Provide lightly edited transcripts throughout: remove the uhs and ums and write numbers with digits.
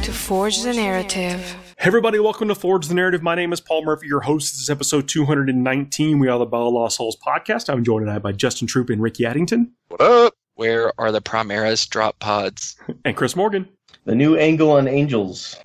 to Forge the Narrative. Hey everybody, welcome to Forge the Narrative. My name is Paul Murphy, your host. This is episode 219. We are the Battle of Lost Souls podcast. I'm joined tonight by Justin Troop and Ricky Addington. What up? Where are the Primaries drop pods? And Chris Morgan. The new angle on Angels.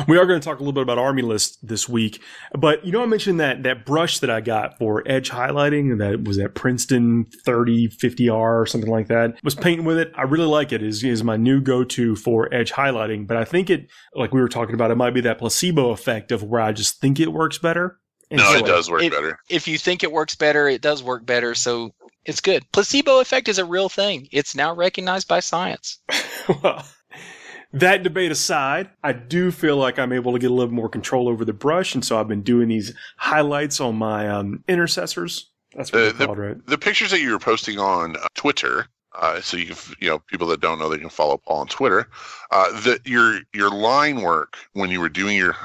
We are going to talk a little bit about Army List this week. But, I mentioned that brush that I got for edge highlighting, that was at Princeton 3050R or something like that. Was painting with it. I really like it. It is my new go-to for edge highlighting. But I think it, like we were talking about, it might be that placebo effect of where I just think it works better. And no, it does work better. If you think it works better, it does work better. So it's good. Placebo effect is a real thing. It's now recognized by science. Well, that debate aside, I do feel like I'm able to get a little more control over the brush, and so I've been doing these highlights on my intercessors. That's what they're called, right? The pictures that you were posting on Twitter, so you can, people that don't know, they can follow Paul on Twitter. Your line work when you were doing your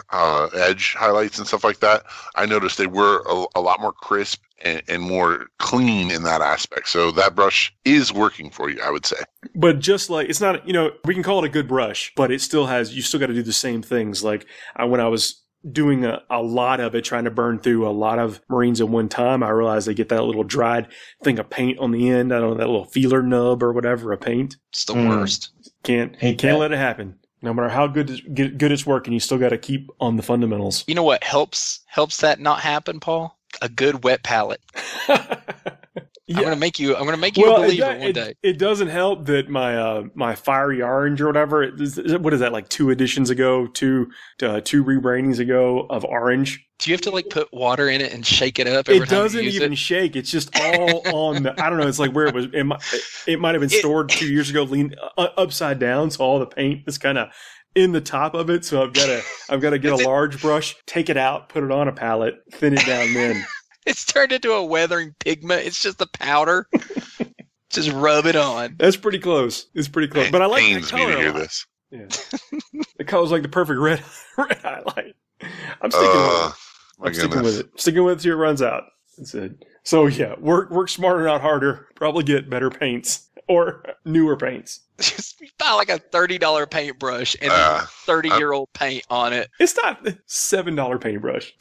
edge highlights and stuff like that, I noticed they were a lot more crisp and more clean in that aspect. So that brush is working for you, I would say. But just like, it's not, we can call it a good brush, but it still has, you still got to do the same things. Like when I was doing a lot of it, trying to burn through a lot of Marines at one time, I realized they get that little dried thing of paint on the end. I don't know, that little feeler nub or whatever of paint. It's the worst. Can't let it happen. No matter how good it's working, you still got to keep on the fundamentals. You know what helps that not happen, Paul? A good wet palette. Yeah. I'm gonna make you a believer one day. It doesn't help that my fiery orange or whatever. What is that, like 2 editions ago, two rebrandings ago of orange? Do you have to put water in it and shake it up? It doesn't even shake. It's just all on the. I don't know. It's like where it was. It might have been stored 2 years ago, leaned upside down, so all the paint is kind of in the top of it. So I've got to get a large brush, take it out, put it on a palette, thin it down, then. It's turned into a weathering pigment. It's just a powder. Just rub it on. That's pretty close. It's pretty close. But I like that color. Me to hear this. Yeah. The color's like the perfect red highlight. I'm sticking with it. Sticking with it till it runs out. That's it. So yeah, work smarter, not harder. Probably get better paints or newer paints. Just buy like a $30 paintbrush and 30-year-old paint on it. It's not a $7 paintbrush.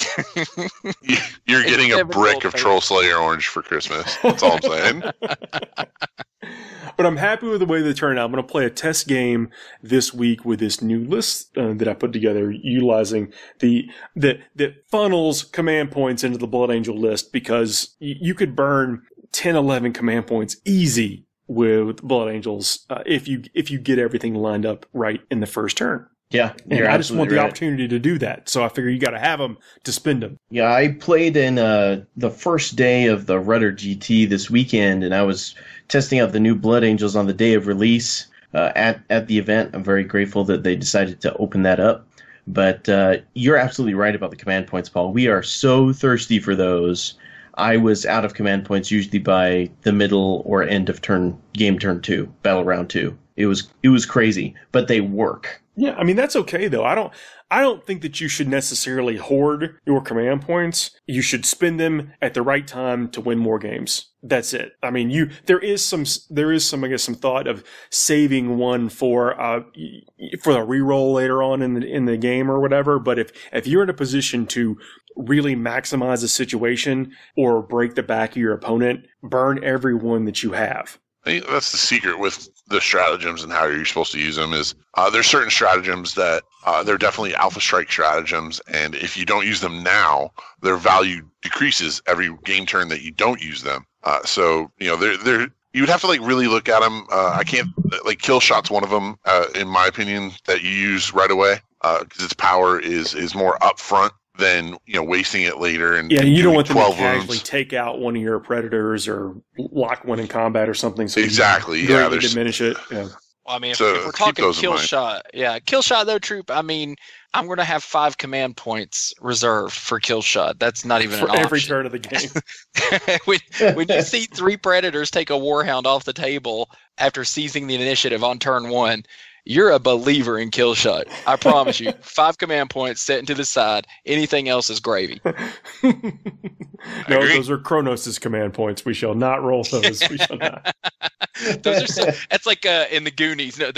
You're getting a brick of Troll Slayer orange for Christmas. That's all I'm saying. But I'm happy with the way they turned out. I'm going to play a test game this week with this new list that I put together, utilizing that funnels command points into the Blood Angel list, because you could burn 10, 11 command points easy with Blood Angels if you get everything lined up right in the first turn. Yeah, and I just want the opportunity to do that, so I figure you got to have them to spend them. Yeah, I played in the first day of the Rudder GT this weekend, and I was testing out the new Blood Angels on the day of release at the event. I'm very grateful that they decided to open that up. But you're absolutely right about the command points, Paul. We are so thirsty for those. I was out of command points usually by the middle or end of game turn 2, battle round 2. It was crazy, but they work. Yeah, I mean, that's okay, though. I don't think that you should necessarily hoard your command points. You should spend them at the right time to win more games. That's it. I mean, there is some, I guess, some thought of saving one for the reroll later on in the game or whatever. But if you're in a position to really maximize the situation or break the back of your opponent, burn every one that you have. I think that's the secret with the stratagems and how you're supposed to use them is there's certain stratagems that they're definitely alpha strike stratagems, and if you don't use them now, their value decreases every game turn that you don't use them. So they're you would have to really look at them. I can't kill shot's one of them in my opinion that you use right away because its power is more upfront than wasting it later and you don't want them to casually take out one of your predators or lock one in combat or something. So exactly, diminish it. Yeah. Well, I mean, if we're talking kill shot, kill shot though, Troop. I mean, I'm going to have 5 command points reserved for kill shot. That's not even for an every option. turn of the game. when you see 3 predators take a warhound off the table after seizing the initiative on turn 1. you're a believer in kill shot. I promise you. 5 command points set into the side. Anything else is gravy. No, those are Kronos' command points. We shall not roll those. We shall not. That's like in the Goonies. No,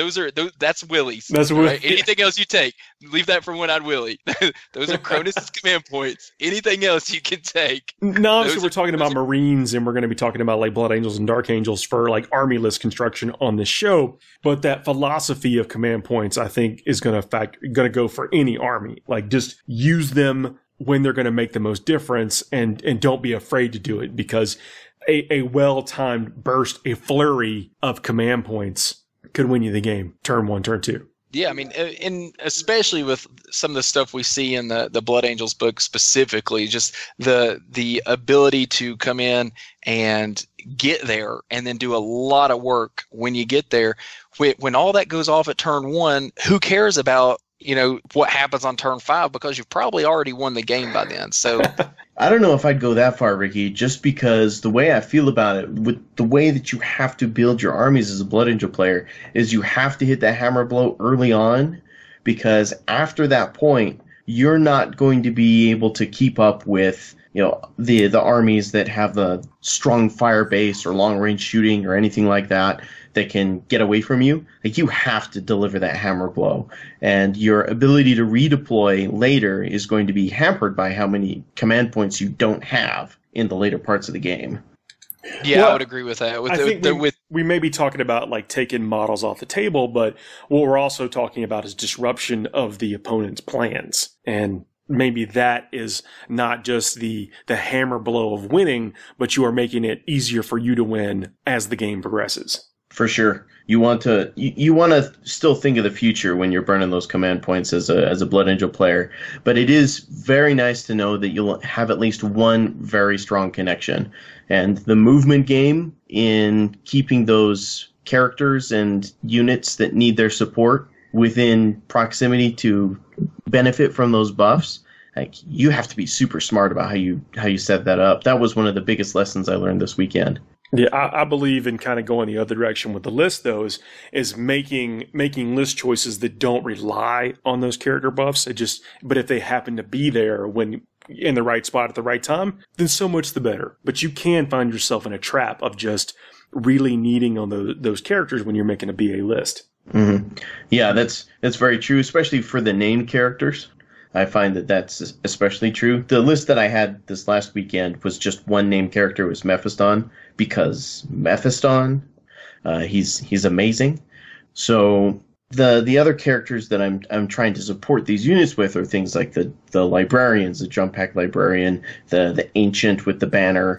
that's Willie's. That's Willie. Right? Anything else you take, leave that for One-Eyed Willie. Those are Kronos' command points. Anything else you can take. No, obviously we're talking about Marines, and we're going to be talking about like Blood Angels and Dark Angels for like army list construction on this show. But that philosophy of command points, I think, is going to go for any army. Like, just use them when they're going to make the most difference, and don't be afraid to do it, because a well-timed burst, a flurry of command points could win you the game. Turn 1, turn 2. Yeah, I mean, and especially with some of the stuff we see in the Blood Angels book specifically, just the ability to come in and get there and then do a lot of work when you get there. When all that goes off at turn 1, who cares about, what happens on turn 5, because you've probably already won the game by then. So I don't know if I'd go that far, Ricky, just because the way I feel about it, with the way that you have to build your armies as a Blood Angel player, is you have to hit that hammer blow early on, because after that point, you're not going to be able to keep up with the armies that have the strong fire base or long range shooting or anything like that can get away from you. Like, you have to deliver that hammer blow, and your ability to redeploy later is going to be hampered by how many command points you don't have in the later parts of the game. Yeah, well, I would agree with that. I think we may be talking about like taking models off the table, but what we're also talking about is disruption of the opponent's plans. And maybe that is not just the hammer blow of winning, but you are making it easier for you to win as the game progresses. For sure. You want to still think of the future when you're burning those command points as a Blood Angel player, but it is very nice to know that you'll have at least one very strong connection. And the movement game in keeping those characters and units that need their support within proximity to benefit from those buffs, like, you have to be super smart about how you set that up. That was one of the biggest lessons I learned this weekend. Yeah, I believe in kind of going the other direction with the list, though, is making list choices that don't rely on those character buffs. But if they happen to be there when in the right spot at the right time, then so much the better. But you can find yourself in a trap of just really needing on those characters when you're making a BA list. Mm-hmm. Yeah, that's very true, especially for the named characters. I find that that's especially true. The list that I had this last weekend was just one named character. It was Mephiston, because Mephiston, he's amazing. So the other characters that I'm trying to support these units with are things like the librarians, the jump pack librarian, the ancient with the banner,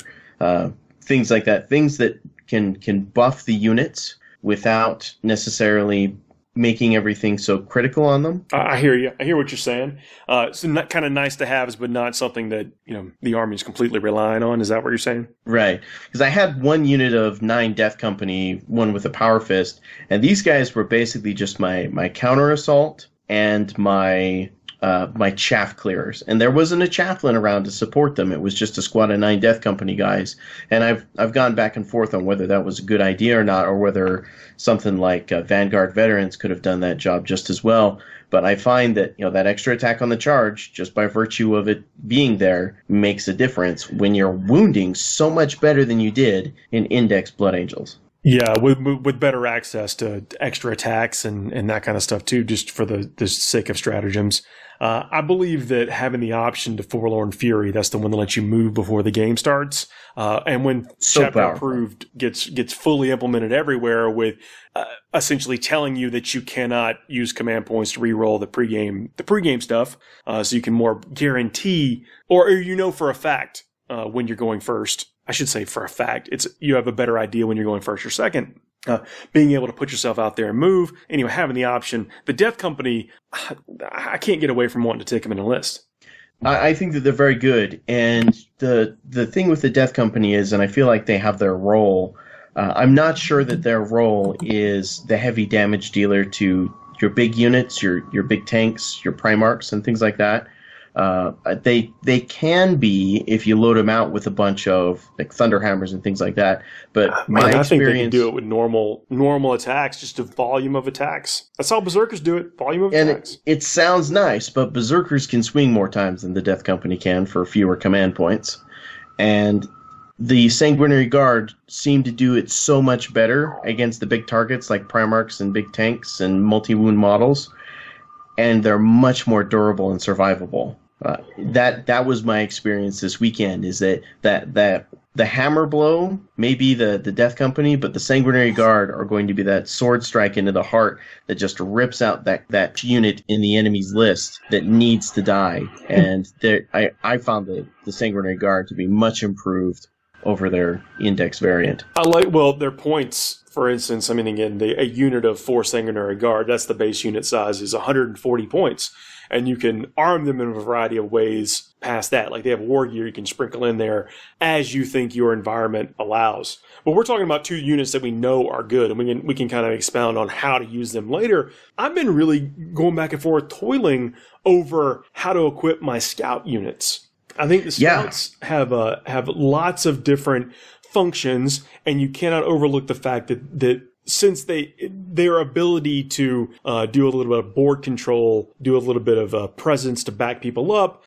things like that. Things that can buff the units without necessarily making everything so critical on them. I hear you. I hear what you're saying. So not kind of nice to have, but not something that the army is completely relying on. Is that what you're saying? Right. Because I had one unit of 9 Death Company, one with a Power Fist, and these guys were basically just my counter assault and my chaff clearers, and there wasn't a chaplain around to support them. It was just a squad of 9 Death Company guys, and I've gone back and forth on whether that was a good idea or not, or whether something like Vanguard Veterans could have done that job just as well. But I find that that extra attack on the charge, just by virtue of it being there, makes a difference when you're wounding so much better than you did in Index Blood Angels. Yeah, with better access to extra attacks and that kind of stuff too, just for the sake of stratagems. I believe that having the option to Forlorn Fury, that's the one that lets you move before the game starts. And when Chapter Approved gets fully implemented everywhere, with essentially telling you that you cannot use command points to reroll the pregame stuff, so you can more guarantee, or for a fact when you're going first. I should say for a fact. You have a better idea when you're going first or second. Being able to put yourself out there and move, anyway, having the option. The Death Company, I can't get away from wanting to take them in a list. I think that they're very good, and the thing with the Death Company is, and I feel like they have their role, I'm not sure that their role is the heavy damage dealer to your big units, your big tanks, your Primarchs, and things like that. They can be if you load them out with a bunch of like thunderhammers and things like that. But I think they can do it with normal attacks, just a volume of attacks. That's how berserkers do it. Volume of attacks. It sounds nice, but berserkers can swing more times than the Death Company can for fewer command points, and the Sanguinary Guard seem to do it so much better against the big targets like Primarchs and big tanks and multi-wound models, and they're much more durable and survivable. That was my experience this weekend, is that the hammer blow may be the Death Company, but the Sanguinary Guard are going to be that sword strike into the heart that just rips out that unit in the enemy's list that needs to die. And I found the Sanguinary Guard to be much improved over their index variant. Their points, for instance, I mean, again, a unit of 4 Sanguinary Guard, that's the base unit size, is 140 points. And you can arm them in a variety of ways past that. Like they have war gear you can sprinkle in there as you think your environment allows. But we're talking about 2 units that we know are good, and we can kind of expound on how to use them later. I've been really going back and forth toiling over how to equip my scout units. I think the scouts have lots of different functions, and you cannot overlook the fact that since their ability to do a little bit of board control, do a little bit of presence to back people up,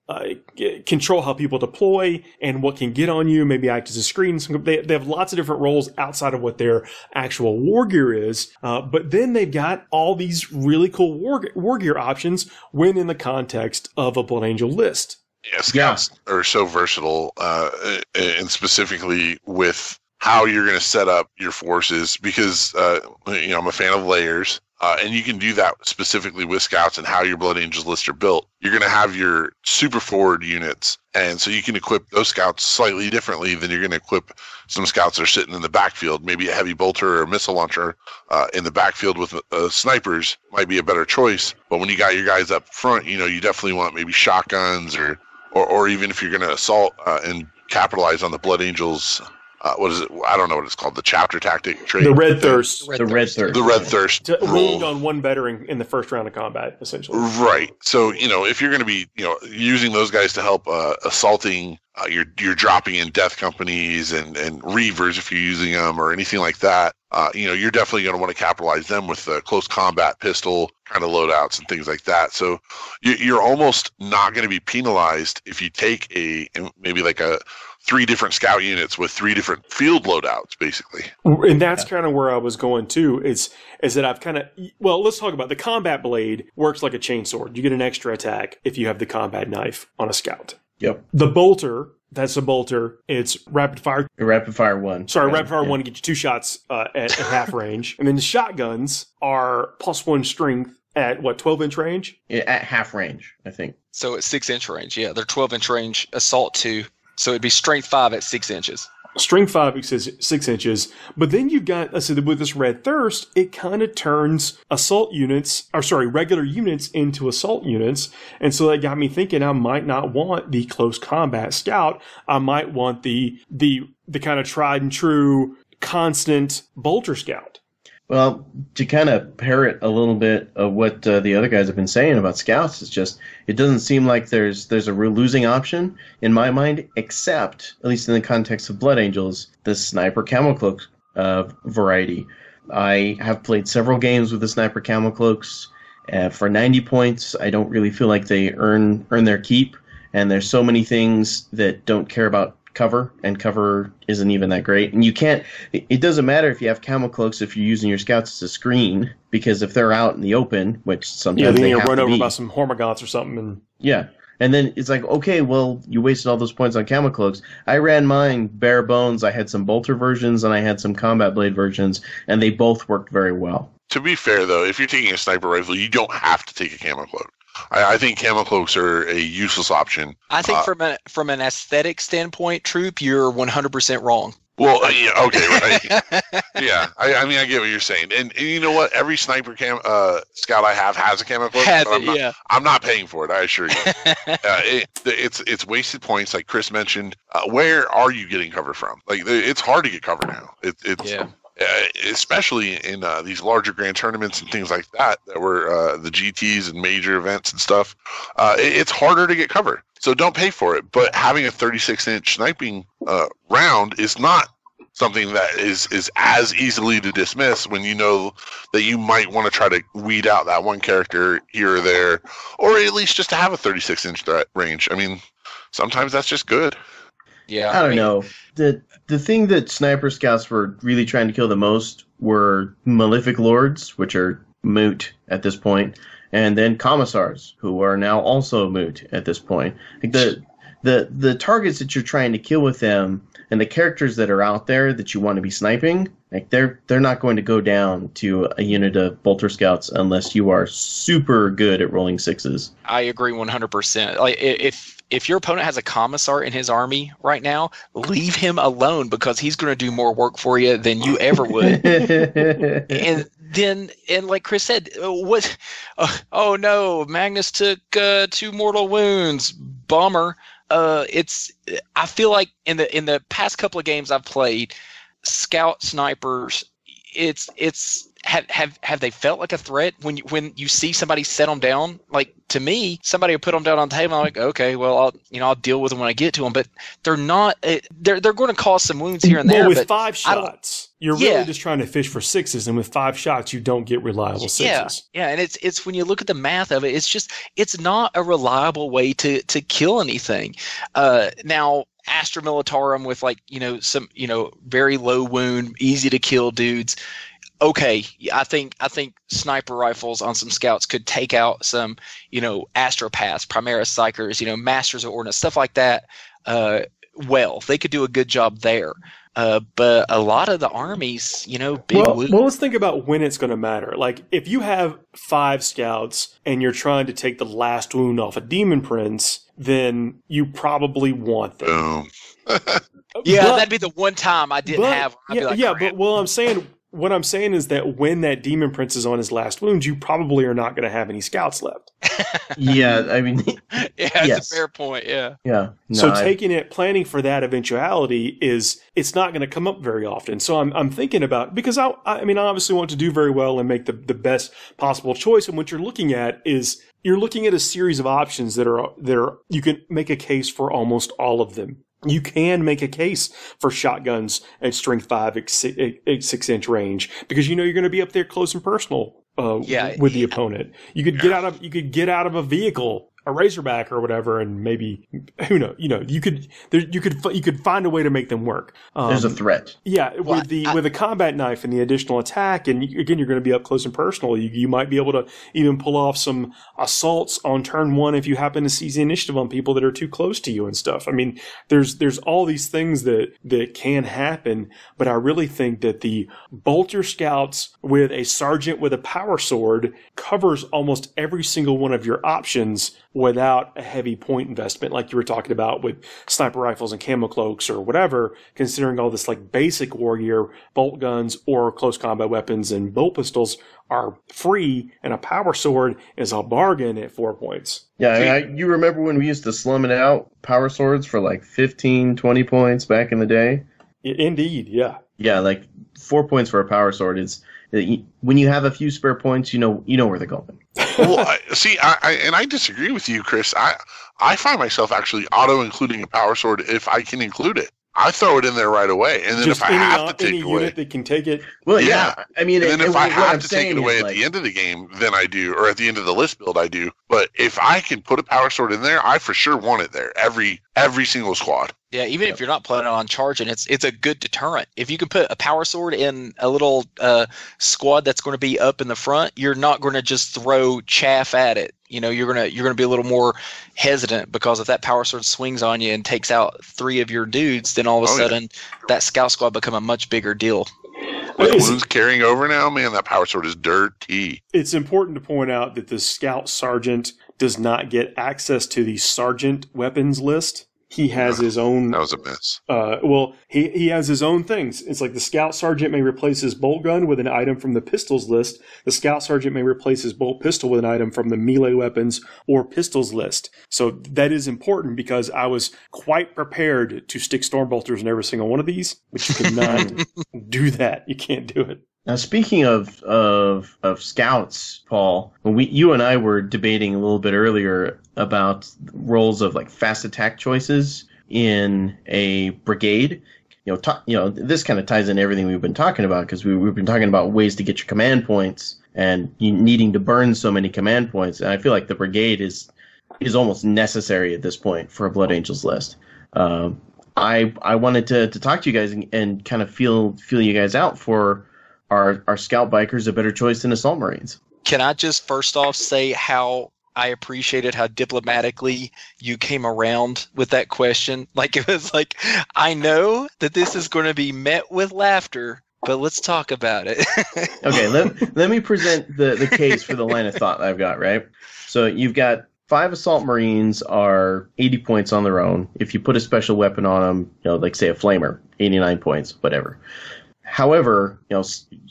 control how people deploy and what can get on you, maybe act as a screen. So they have lots of different roles outside of what their actual war gear is. But then they've got all these really cool war gear options when in the context of a Blood Angel list. Yeah, scouts are so versatile, and specifically with how you're going to set up your forces, because I'm a fan of layers, and you can do that specifically with scouts and how your Blood Angels lists are built. You're going to have your super forward units, and so you can equip those scouts slightly differently than you're going to equip some scouts that are sitting in the backfield. Maybe a heavy bolter or a missile launcher in the backfield with snipers might be a better choice. But when you got your guys up front, you definitely want maybe shotguns or even if you're going to assault and capitalize on the Blood Angels. What is it? I don't know what it's called. The chapter tactic trait. The Red Thirst. The Red Thirst. To wound on one veteran in the first round of combat, essentially. Right. So, if you're going to be, using those guys to help assaulting, you're dropping in Death Companies and Reavers if you're using them or anything like that. You're definitely going to want to capitalize them with the close combat pistol kind of loadouts and things like that. So you're almost not going to be penalized if you take maybe like 3 different scout units with 3 different field loadouts, basically. And that's kind of where I was going to, is that I've kind of, let's talk about the combat blade works like a chainsword. You get an extra attack if you have the combat knife on a scout. Yep. The bolter, that's a bolter. It's rapid fire. Rapid fire 1. Sorry, rapid fire 1 to get you 2 shots at half range. And then the shotguns are +1 strength at 12-inch range? Yeah, at half range, I think. So at 6-inch range, yeah. They're 12-inch range, assault 2. So it'd be strength 5 at 6 inches. Strength 5 says 6 inches. But then you've got, with this Red Thirst, it kind of turns regular units into assault units. And so that got me thinking I might not want the close combat scout. I might want the kind of tried and true constant bolter scout. Well, to kind of parrot a little bit of what the other guys have been saying about scouts, it's just, it doesn't seem like there's a real losing option in my mind, except, at least in the context of Blood Angels, the sniper camo cloak variety. I have played several games with the sniper camo cloaks. For 90 points, I don't really feel like they earn their keep, and there's so many things that don't care about cover, and cover isn't even that great. And it doesn't matter if you have camo cloaks if you're using your scouts as a screen, because if they're out in the open, which sometimes they have to be, run over by some Hormagaunts or something. And then it's like, okay, well, you wasted all those points on camo cloaks. I ran mine bare bones. I had some bolter versions and I had some combat blade versions, and they both worked very well. To be fair, though, if you're taking a sniper rifle, you don't have to take a camo cloak. I think camo cloaks are a useless option. I think from an aesthetic standpoint, Troop, you're 100% wrong. Well, yeah, okay, right. Yeah, I mean, I get what you're saying, and you know what? Every sniper scout I have has a camo cloak. I'm not paying for it. I assure you. It's wasted points, like Chris mentioned. Where are you getting cover from? Like, it's hard to get cover now. especially in these larger grand tournaments and things like that were the GTs and major events and stuff. It's harder to get cover, so don't pay for it. But having a 36-inch sniping round is not something that is as easily to dismiss when you know that you might want to try to weed out that one character here or there, or at least just to have a 36-inch threat range. I mean, sometimes that's just good. Yeah, I don't know. The thing that Sniper Scouts were really trying to kill the most were Malefic Lords, which are moot at this point, and then Commissars, who are now also moot at this point. Like the targets that you're trying to kill with them and the characters that are out there that you want to be sniping, like they're not going to go down to a unit of Bolter Scouts unless you are super good at rolling sixes. I agree 100%. Like if your opponent has a commissar in his army right now, leave him alone because he's going to do more work for you than you ever would. And like Chris said, oh no, Magnus took 2 mortal wounds. Bummer. I feel like in the past couple of games I've played, scout snipers, have they felt like a threat when you see somebody set them down? Like, to me, somebody will put them down on the table. I'm like, okay, well, I'll deal with them when I get to them. But they're not. They're going to cause some wounds here and there. Well, with but 5 shots, you're really just trying to fish for 6s, and with 5 shots, you don't get reliable 6s. Yeah, and it's when you look at the math of it, it's not a reliable way to kill anything. Now, Astra Militarum with some very low wound, easy to kill dudes. Okay, I think sniper rifles on some scouts could take out some, Astropaths, Primaris Psychers, Masters of Ordnance, stuff like that. Well, they could do a good job there. But a lot of the armies, Well, let's think about when it's going to matter. Like, if you have 5 scouts and you're trying to take the last wound off a Demon Prince, then you probably want them. That'd be the one time I didn't have. I'd be like, but what I'm saying is that when that Demon Prince is on his last wound, you probably are not going to have any scouts left. Yeah, I mean, that's a fair point. Yeah. No, so planning for that eventuality it's not going to come up very often. So I'm thinking about, because I obviously want to do very well and make the best possible choice. And what you're looking at is you're looking at a series of options that are you can make a case for almost all of them. You can make a case for shotguns at strength 5 at 6-inch range because you're going to be up there close and personal with the opponent. You could get out of a vehicle, a Razorback or whatever, and maybe who knows? You could find a way to make them work. There's a threat. Yeah, with a combat knife and the additional attack, and again, you're going to be up close and personal. You might be able to even pull off some assaults on turn 1 if you happen to seize the initiative on people that are too close to you and stuff. I mean, there's all these things that can happen, but I really think that the Bolter Scouts with a sergeant with a power sword covers almost every single one of your options without a heavy point investment like you were talking about with sniper rifles and camo cloaks or whatever, considering all this like basic war gear, bolt guns or close combat weapons and bolt pistols are free, and a power sword is a bargain at 4 points. Yeah, you remember when we used to slum it out, power swords for like 15, 20 points back in the day? Indeed, yeah. Yeah, like 4 points for a power sword is, when you have a few spare points, you know where they're going. Well, I disagree with you, Chris. I find myself actually auto-including a power sword if I can include it. I throw it in there right away, and then just if I have to take any it away, unit that can take it. Well, yeah. I mean, and then if I have to take it away at the end of the game, then I do, or at the end of the list build, I do. But if I can put a power sword in there, I for sure want it there. Every single squad. Yeah, even if you're not planning on charging, it's a good deterrent. If you can put a power sword in a little squad that's going to be up in the front, you're not going to just throw chaff at it. You're gonna be a little more hesitant, because if that power sword swings on you and takes out 3 of your dudes, then all of a sudden that scout squad become a much bigger deal. With wounds carrying over now, man, that power sword is dirty. It's important to point out that the scout sergeant does not get access to the sergeant weapons list. he has his own. That was a miss. He has his own things. It's like the Scout Sergeant may replace his bolt gun with an item from the pistols list. The Scout Sergeant may replace his bolt pistol with an item from the melee weapons or pistols list. So that is important because I was quite prepared to stick Stormbolters in every single one of these, but you cannot do that. You can't do it. Now, speaking of scouts, Paul, when you and I were debating a little bit earlier about roles of like fast attack choices in a brigade, this kind of ties in everything we've been talking about because we've been talking about ways to get your command points and you needing to burn so many command points. And I feel like the brigade is almost necessary at this point for a Blood Angels list. I wanted to talk to you guys and kind of feel you guys out for. Are Scout Bikers a better choice than Assault Marines? Can I just first off say how I appreciated how diplomatically you came around with that question? Like, it was like, I know that this is going to be met with laughter, but let's talk about it. Okay, let me present the case for the line of thought I've got, right? So you've got 5 Assault Marines are 80 points on their own. If you put a special weapon on them, like say a Flamer, 89 points, whatever. However,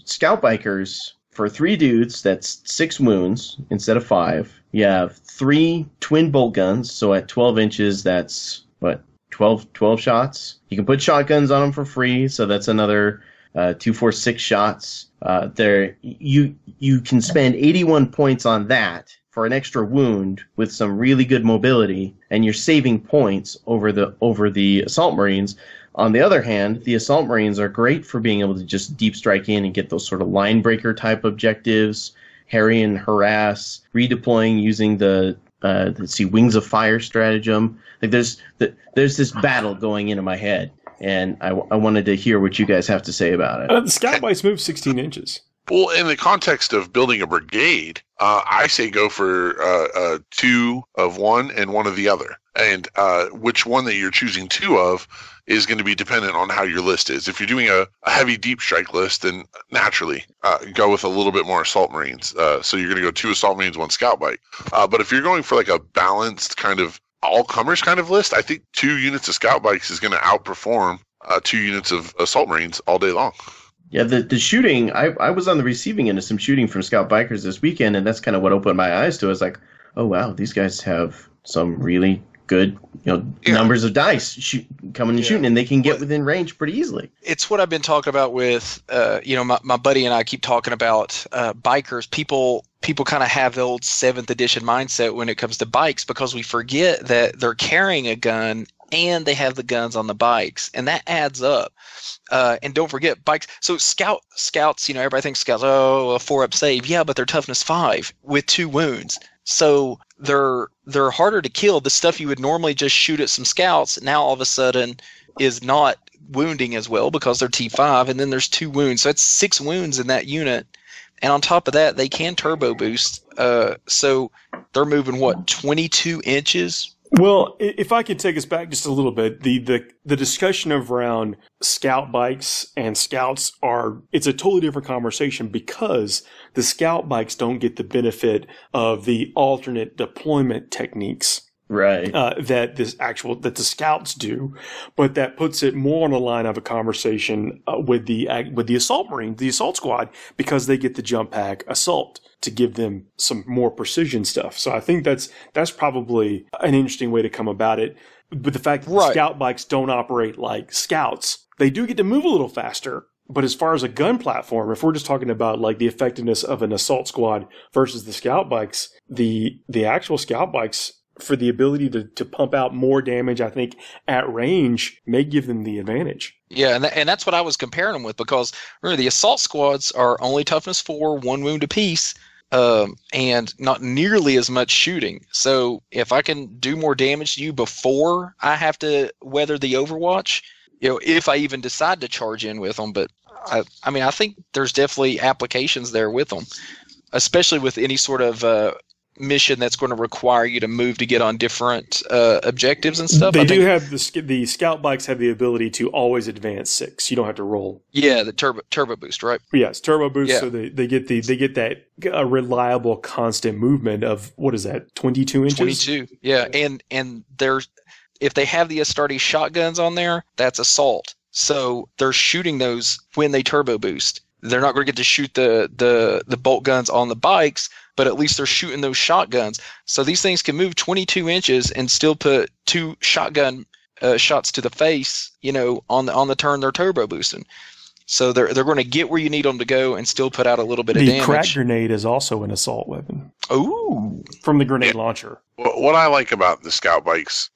Scout Bikers, for 3 dudes, that's 6 wounds instead of 5. You have 3 twin bolt guns, so at 12 inches, that's, 12 shots? You can put shotguns on them for free, so that's another 2, 4, 6 shots. You can spend 81 points on that for an extra wound with some really good mobility, and you're saving points over the Assault Marines. On the other hand, the Assault Marines are great for being able to just deep strike in and get those sort of line breaker type objectives, harry and harass, redeploying using the Wings of Fire stratagem. Like there's this battle going into my head, and I wanted to hear what you guys have to say about it. The Scout Bikes move 16 inches. Well, in the context of building a brigade, I say go for 2 of one and 1 of the other. And which one that you're choosing 2 of is going to be dependent on how your list is. If you're doing a heavy deep strike list, then naturally go with a little bit more Assault Marines. So you're going to go 2 Assault Marines, 1 Scout Bike. But if you're going for like a balanced kind of all-comers kind of list, I think 2 units of Scout Bikes is going to outperform 2 units of Assault Marines all day long. Yeah, the shooting, I was on the receiving end of some shooting from Scout Bikers this weekend, and that's kind of what opened my eyes to it. I was like, oh, wow, these guys have some really good numbers of dice coming and shooting, and they can get within range pretty easily. It's what I've been talking about with, my buddy and I keep talking about bikers. People kind of have the old 7th edition mindset when it comes to bikes because we forget that they're carrying a gun and they have the guns on the bikes, and that adds up. And don't forget bikes. So scouts, everybody thinks scouts, a 4-up save. Yeah, but they're toughness 5 with 2 wounds. So they're harder to kill. The stuff you would normally just shoot at some scouts now all of a sudden is not wounding as well because they're T5, and then there's 2 wounds. So it's 6 wounds in that unit. And on top of that, they can turbo boost. So they're moving 22 inches? Well, if I could take us back just a little bit, the discussion around Scout Bikes and Scouts it's a totally different conversation because the Scout Bikes don't get the benefit of the alternate deployment techniques. Right. That the Scouts do, but that puts it more on the line of a conversation with the Assault Marines, the Assault Squad, because they get the jump pack assault to give them some more precision stuff. So I think that's probably an interesting way to come about it. But the fact that the Scout Bikes don't operate like Scouts, they do get to move a little faster. But as far as a gun platform, if we're just talking about like the effectiveness of an Assault Squad versus the Scout Bikes, the actual Scout Bikes, for the ability to pump out more damage, I think, at range may give them the advantage. Yeah, and that's what I was comparing them with because remember, the Assault Squads are only toughness 4, 1 wound apiece, and not nearly as much shooting. So if I can do more damage to you before I have to weather the Overwatch, if I even decide to charge in with them, but I think there's definitely applications there with them, especially with any sort of mission that's going to require you to move to get on different objectives and stuff. They do have the Scout Bikes have the ability to always advance 6. You don't have to roll. Yeah, the turbo boost, right? Yes, turbo boost. Yeah. So they get that reliable constant movement of what is that, 22 inches? 22. Yeah, and if they have the Astartes shotguns on there, that's assault. So they're shooting those when they turbo boost. They're not going to get to shoot the bolt guns on the bikes, but at least they're shooting those shotguns. So these things can move 22 inches and still put 2 shotgun shots to the face, on the turn they're turbo boosting. So they're going to get where you need them to go and still put out a little bit of damage. The crack grenade is also an assault weapon. Ooh. From the grenade launcher. What I like about the scout bikes,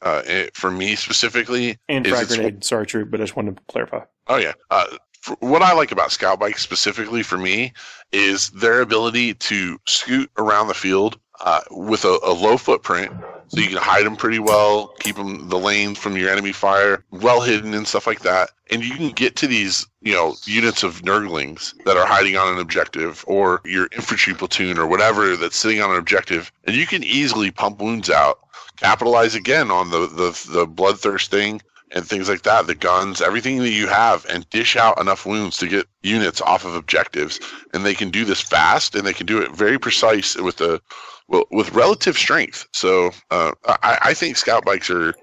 for me specifically, and frag grenade. Sorry, true, but I just wanted to clarify. Oh yeah. What I like about scout bikes specifically for me is their ability to scoot around the field with a low footprint, so you can hide them pretty well, keep the lanes from your enemy fire well hidden and stuff like that. And you can get to these, units of nurglings that are hiding on an objective, or your infantry platoon or whatever that's sitting on an objective, and you can easily pump wounds out, capitalize again on the bloodthirst thing and things like that, the guns, everything that you have, and dish out enough wounds to get units off of objectives. And they can do this fast, and they can do it very precise with relative strength. So I think scout bikes are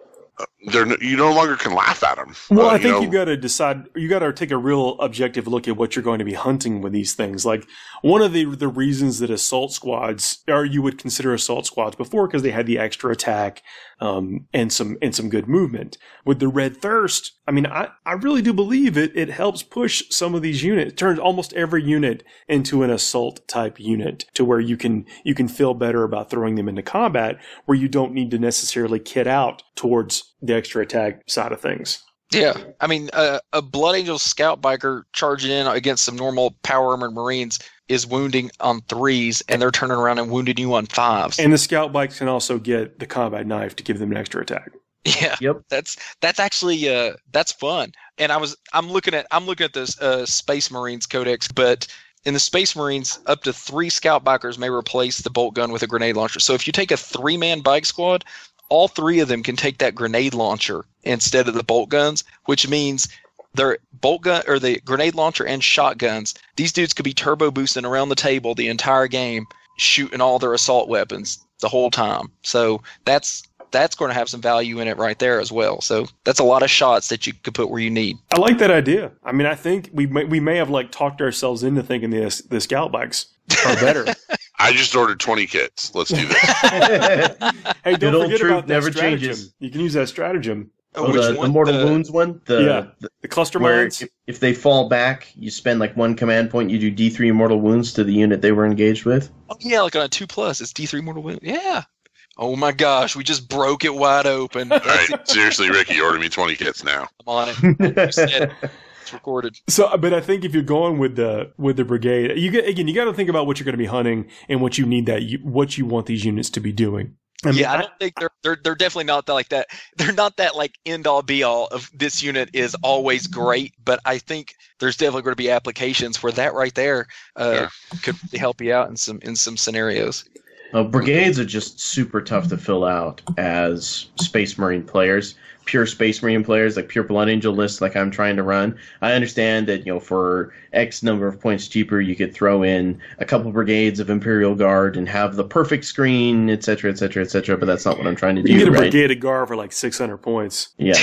you no longer can laugh at them. Well, I think you got to decide. You got to take a real objective look at what you're going to be hunting with these things. Like one of the reasons that assault squads, or you would consider assault squads before, because they had the extra attack and some good movement. With the Red Thirst, I mean, I really do believe it helps push some of these units. It turns almost every unit into an assault type unit, to where you can feel better about throwing them into combat, where you don't need to necessarily kit out towards the extra attack side of things. Yeah, I mean, a Blood Angel scout biker charging in against some normal power armored Marines is wounding on 3s, and they're turning around and wounding you on 5s. And the scout bikes can also get the combat knife to give them an extra attack. Yeah, yep. That's actually that's fun. And I'm looking at this Space Marines Codex, but in the Space Marines, up to 3 scout bikers may replace the bolt gun with a grenade launcher. So if you take a 3-man bike squad, all 3 of them can take that grenade launcher instead of the bolt guns, which means their bolt gun or the grenade launcher and shotguns. These dudes could be turbo boosting around the table the entire game, shooting all their assault weapons the whole time. So that's going to have some value in it right there as well. So that's a lot of shots that you could put where you need. I like that idea. I mean, I think we may have talked ourselves into thinking the scout bikes are better. I just ordered 20 kits. Let's do this. Hey, don't forget about that never stratagem. changes. You can use that stratagem. The mortal wounds one? The cluster mines? If they fall back, you spend 1 command point, you do D3 mortal wounds to the unit they were engaged with. Oh, yeah, on a 2+, it's D3 mortal wounds. Yeah. Oh my gosh, we just broke it wide open. All right, seriously, Ricky, order me 20 kits now. I'm on it. You said it. It's recorded. So, but I think if you're going with the brigade, you got to think about what you're going to be hunting and what you need what you want these units to be doing. I don't think they're definitely not like that. They're not that end all be all of this unit is always great, but I think there's definitely going to be applications where that right there could help you out in some scenarios. Brigades are just super tough to fill out as Space Marine players. Pure Space Marine players, pure Blood Angel lists like I'm trying to run. I understand that, for X number of points cheaper, you could throw in a couple brigades of Imperial Guard and have the perfect screen, etc., etc., etc., but that's not what I'm trying to do. You get a brigade of Guard for 600 points. Yeah,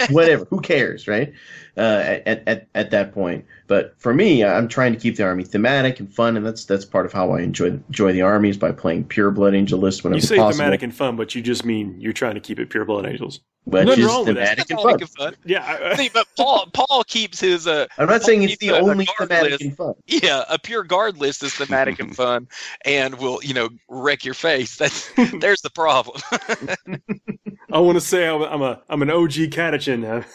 whatever. Who cares, right? At that point. But for me, I'm trying to keep the army thematic and fun, and that's part of how I enjoy the armies, by playing pure Blood Angel lists whenever possible. You say thematic and fun, but you just mean you're trying to keep it pure Blood Angels. Which is thematic and fun. Yeah. See, but Paul keeps his. I'm not saying it's the only thematic list. and fun. Yeah, a pure guard list is thematic and fun, and will wreck your face. There's the problem. I want to say I'm an OG Catachin now.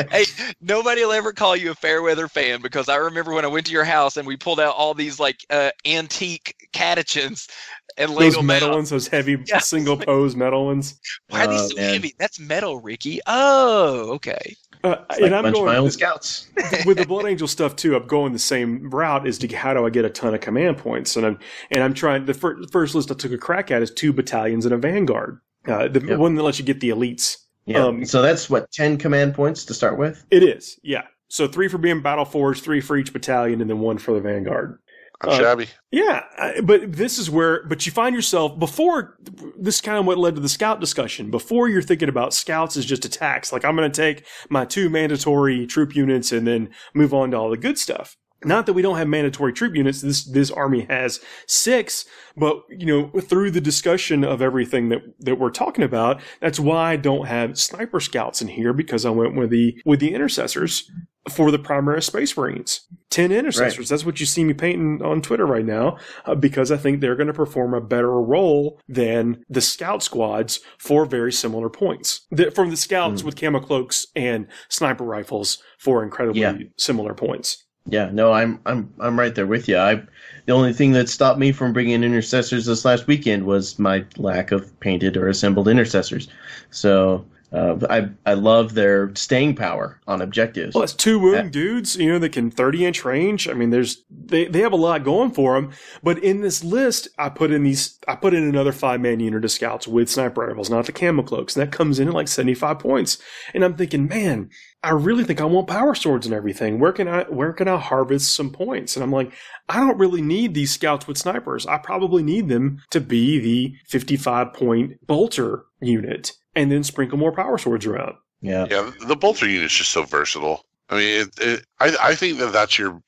Hey, nobody will ever call you a Fairweather fan, because I remember when I went to your house and we pulled out all these antique Catachins and laid those them metal out. ones, those heavy single pose metal ones. Why are these so heavy? That's metal, Ricky. Oh, okay. And I'm going my own scouts with the Blood Angel stuff too. I'm going the same route as to how do I get a ton of command points, and I'm trying. The first list I took a crack at is 2 battalions and a vanguard. One that lets you get the elites. Yeah. So that's 10 command points to start with. It is. Yeah. So 3 for being battle forged, 3 for each battalion, and then 1 for the vanguard. Not shabby. Yeah, but this is where, but you find yourself, before, this is kind of what led to the scout discussion, before you're thinking about scouts as just attacks, like I'm going to take my 2 mandatory troop units and then move on to all the good stuff. Not that we don't have mandatory troop units. This army has 6, but through the discussion of everything that we're talking about, that's why I don't have sniper scouts in here, because I went with the intercessors for the Primaries Space Marines. 10 intercessors. Right. That's what you see me painting on Twitter right now, because I think they're going to perform a better role than the scout squads for very similar points. From the scouts with camo cloaks and sniper rifles for incredibly similar points. Yeah, no, I'm right there with you. The only thing that stopped me from bringing intercessors this last weekend was my lack of painted or assembled intercessors. So I love their staying power on objectives. Well, it's 2 wound dudes, that can 30-inch range. I mean, they have a lot going for them. But in this list, I put in another 5-man unit of scouts with sniper rifles, not the camo cloaks, and that comes in at like 75 points. And I'm thinking, man, I really think I want power swords and everything. Where can I harvest some points? And I'm like, I don't really need these scouts with snipers. I probably need them to be the 55-point bolter unit, and then sprinkle more power swords around. Yeah, the bolter unit is just so versatile. I mean, I think that's your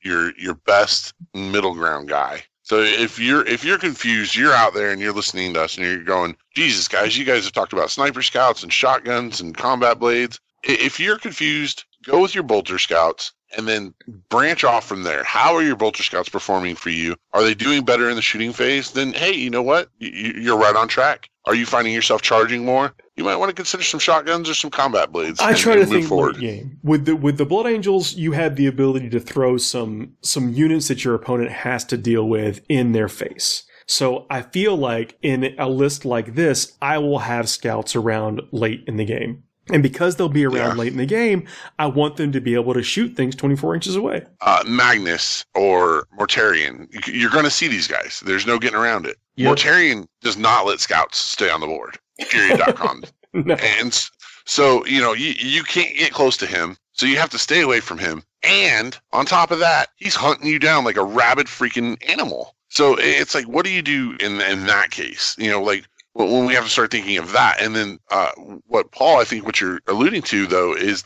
best middle ground guy. So if you're confused, you're out there and you're listening to us and you're going, Jesus, guys, you guys have talked about sniper scouts and shotguns and combat blades. If you're confused, go with your bolter scouts and then branch off from there. How are your bolter scouts performing for you? Are they doing better in the shooting phase? Then, hey, you know what? You're right on track. Are you finding yourself charging more? You might want to consider some shotguns or some combat blades. I try to think forward. Late game. With the Blood Angels, you have the ability to throw some units that your opponent has to deal with in their face. So I feel like in a list like this, I will have scouts around late in the game. And because they'll be around late in the game, I want them to be able to shoot things 24 inches away. Magnus or Mortarion, you're going to see these guys. There's no getting around it. Yep. Mortarion does not let scouts stay on the board. Period.com. No. And so, you can't get close to him. So you have to stay away from him. And on top of that, he's hunting you down like a rabid freaking animal. So it's like, what do you do in that case? When we have to start thinking of that. And then what you're alluding to, though, is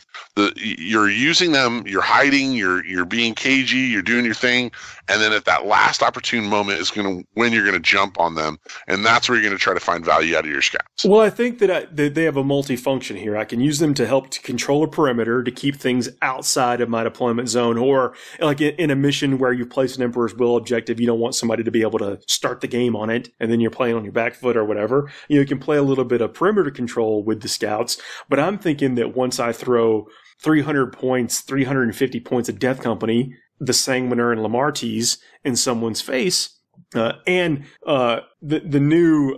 you're using them, you're hiding, you're being cagey, you're doing your thing, and then at that last opportune moment is when you're going to jump on them, and that's where you're going to try to find value out of your scouts. Well, I think that they have a multi-function here. I can use them to help to control a perimeter, to keep things outside of my deployment zone, or like in a mission where you place an Emperor's Will objective, you don't want somebody to be able to start the game on it, and then you're playing on your back foot or whatever. You can play a little bit of perimeter control with the scouts, but I'm thinking that once I throw 300 points, 350 points of Death Company, the Sanguinary and Lamarties in someone's face, and the new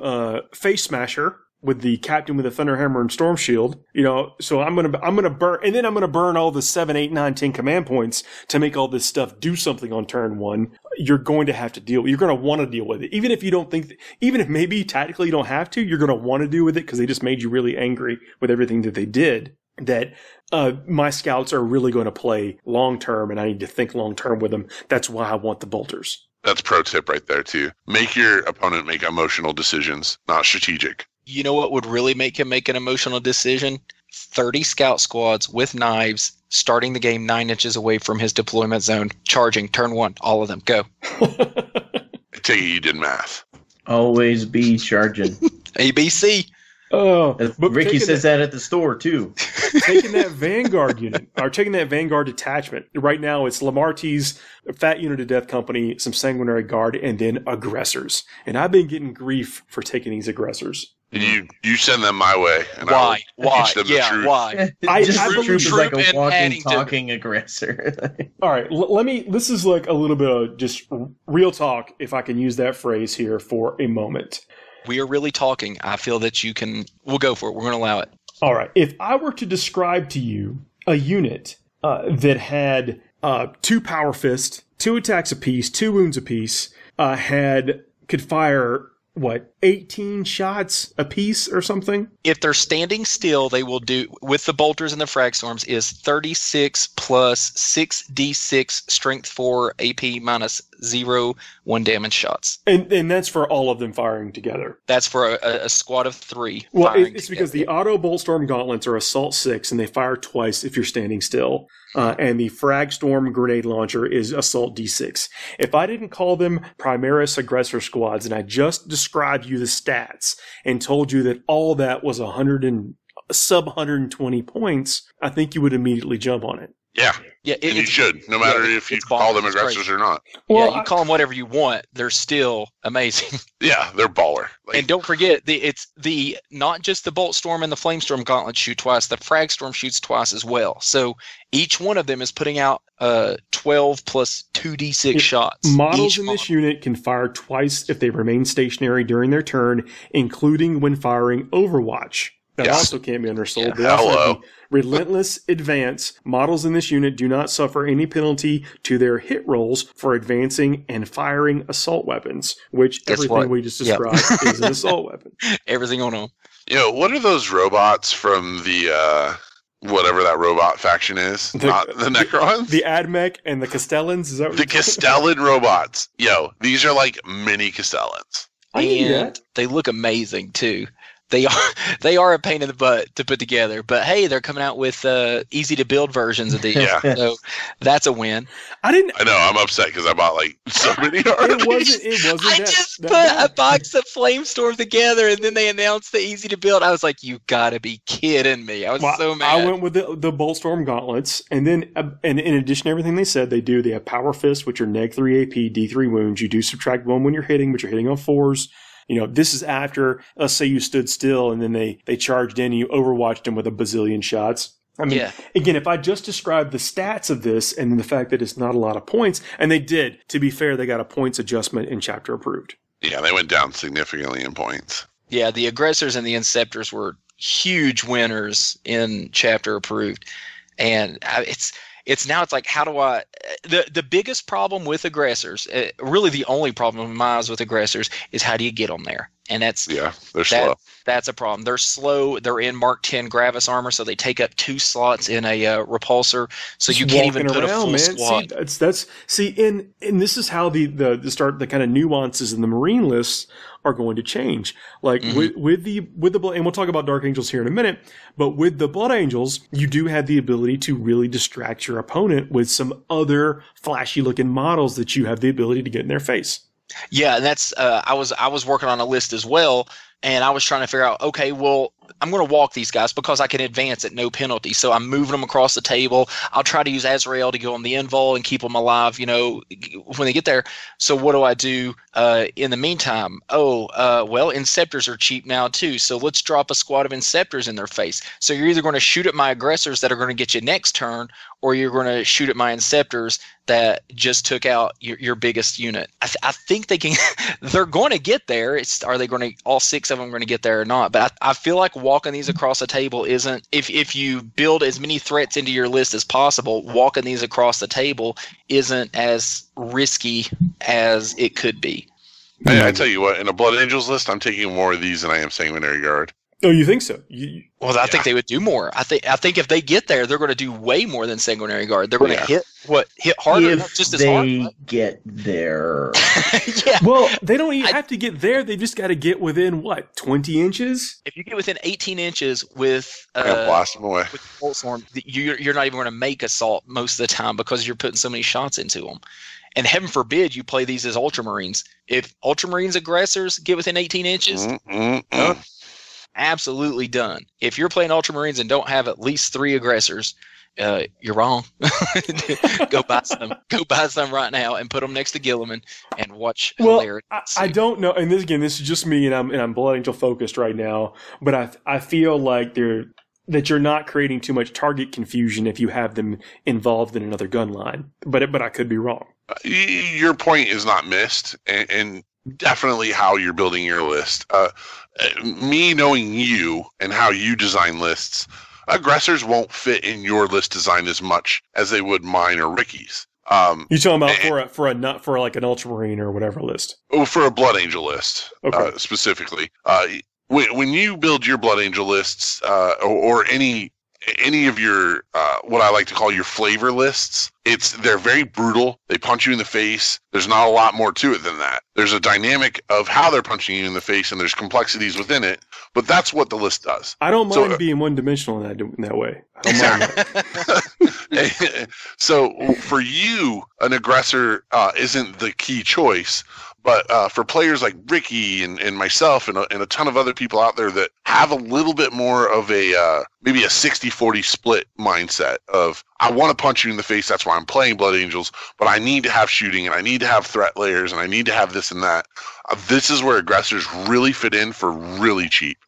Face Smasher with the Captain with the Thunderhammer and Storm Shield, so I'm gonna burn, and then I'm gonna burn all the 7, 8, 9, 10 command points to make all this stuff do something on turn 1. You're going to have to you're going to want to deal with it. Even if you don't think, even if maybe tactically you don't have to, you're going to want to deal with it because they just made you really angry with everything that they did. That my scouts are really going to play long term, and I need to think long term with them. That's why I want the bolters. That's pro tip right there too. Make your opponent make emotional decisions, not strategic. You know what would really make him make an emotional decision? 30 scout squads with knives, starting the game 9 inches away from his deployment zone, charging, turn 1, all of them, go. I take it you did math. Always be charging. ABC. Oh, but Ricky says that at the store too. Taking that Vanguard unit, or taking that Vanguard detachment. Right now, it's Lamartie's fat unit of Death Company, some Sanguinary Guard, and then aggressors. And I've been getting grief for taking these aggressors. You send them my way. And why? Teach them the truth. Why? I believe is like a walking, talking aggressor. All right, this is like a little bit of just real talk, if I can use that phrase here for a moment. We are really talking. I feel that we'll go for it. We're going to allow it. All right. If I were to describe to you a unit that had 2 power fists, 2 attacks apiece, 2 wounds apiece, could fire, 8 18 shots a piece or something. If they're standing still, they will do, with the bolters and the frag storms, is 36 plus 6d6 strength 4 AP minus 0 1 damage shots. And that's for all of them firing together. That's for a squad of 3. Well, it's because the auto bolt storm gauntlets are assault 6 and they fire twice if you're standing still. And the frag storm grenade launcher is assault d6. If I didn't call them Primaris aggressor squads and I just described you the stats and told you that all that was sub 120 points, I think you would immediately jump on it. Yeah. Yeah, And you should, no matter if you call them aggressors or not. Well, you call them whatever you want, they're still amazing. Yeah, they're baller. And don't forget, it's not just the Bolt Storm and the Flame Storm gauntlets shoot twice, the Frag Storm shoots twice as well. So each one of them is putting out 12 plus 2d6 shots. Models in this unit can fire twice if they remain stationary during their turn, including when firing Overwatch. That also can't be undersold. Yeah. They also have the relentless advance. Models in this unit do not suffer any penalty to their hit rolls for advancing and firing assault weapons, which everything we just described is an assault weapon. Everything on them. What are those robots from the whatever that robot faction is? Not the Necrons? The Admech and the Castellans? Is that what the Castellan robots. These are like mini Castellans. And they look amazing too. They are a pain in the butt to put together, but hey, they're coming out with easy to build versions of these. So that's a win. I know. I'm upset because I bought like so many already. It wasn't. I just put a box of Flamestorm together, and then they announced the easy to build. I was like, "You gotta be kidding me!" I was so mad. I went with the Boltstorm gauntlets, and then and in addition to everything they said, they have Power Fists, which are -3 AP, D3 wounds. You do subtract 1 when you're hitting, but you're hitting on 4s. This is after, let's say you stood still and then they charged in and you overwatched them with a bazillion shots. I mean, again, if I just described the stats of this and then the fact that it's not a lot of points, and they did, to be fair, they got a points adjustment in chapter approved. Yeah, they went down significantly in points. Yeah, the aggressors and the inceptors were huge winners in chapter approved. And it's like, how do I, the biggest problem with aggressors, really the only problem in my eyes with aggressors is how do you get them there? And they're slow. That's a problem. They're slow. They're in Mark 10 Gravis armor, so they take up 2 slots in a repulsor, so you can't even put a full squad. And this is how the kind of nuances in the Marine lists are going to change. Like with the Blood, and we'll talk about Dark Angels here in a minute, but with the Blood Angels, you do have the ability to really distract your opponent with some other flashy looking models that you have the ability to get in their face. Yeah, and that's I was working on a list as well, and I was trying to figure out, okay, well, I'm going to walk these guys because I can advance at no penalty. So I'm moving them across the table. I'll try to use Azrael to go on the invul and keep them alive, when they get there. So what do I do in the meantime? Well, Inceptors are cheap now too. So let's drop a squad of Inceptors in their face. So you're either going to shoot at my aggressors that are going to get you next turn, or you're going to shoot at my Inceptors that just took out your biggest unit. I think they can. They're going to get there. Are they going to? All 6 of them going to get there or not? But I feel like walking these across the table isn't. If you build as many threats into your list as possible, walking these across the table isn't as risky as it could be. I tell you what, in a Blood Angels list, I'm taking more of these than I am Sanguinary Guard. Oh, you think so? I think they would do more. I think if they get there, they're going to do way more than Sanguinary Guard. They're going to hit harder, if just as hard. They get there. Yeah. Well, they don't even have to get there. They just got to get within 20 inches. If you get within 18 inches with blast them away with Boltstorm, you're not even going to make assault most of the time because you're putting so many shots into them. And heaven forbid you play these as Ultramarines. If Ultramarines aggressors get within 18 inches, absolutely done. If you're playing Ultramarines and don't have at least 3 aggressors, you're wrong. Go buy some right now and put them next to Gilliman and watch hilarity. I don't know, and this is just me, and I'm Blood Angel focused right now. But I feel like that you're not creating too much target confusion if you have them involved in another gun line. But I could be wrong. Your point is not missed, and definitely how you're building your list. Me knowing you and how you design lists, aggressors won't fit in your list design as much as they would mine or Ricky's. You talking about for like an Ultramarine or whatever list? For a Blood Angel list, specifically. When you build your Blood Angel lists, or any of your what I like to call your flavor lists, they're very brutal. They punch you in the face. There's not a lot more to it than that. There's a dynamic of how they're punching you in the face, and there's complexities within it. But that's what the list does. I don't mind being one-dimensional in that way. I don't mind that. So for you, an aggressor isn't the key choice. But for players like Ricky and myself and a ton of other people out there that have a little bit more of maybe a 60-40 split mindset of, I want to punch you in the face, that's why I'm playing Blood Angels, but I need to have shooting and I need to have threat layers and I need to have this and that. This is where aggressors really fit in for really cheap.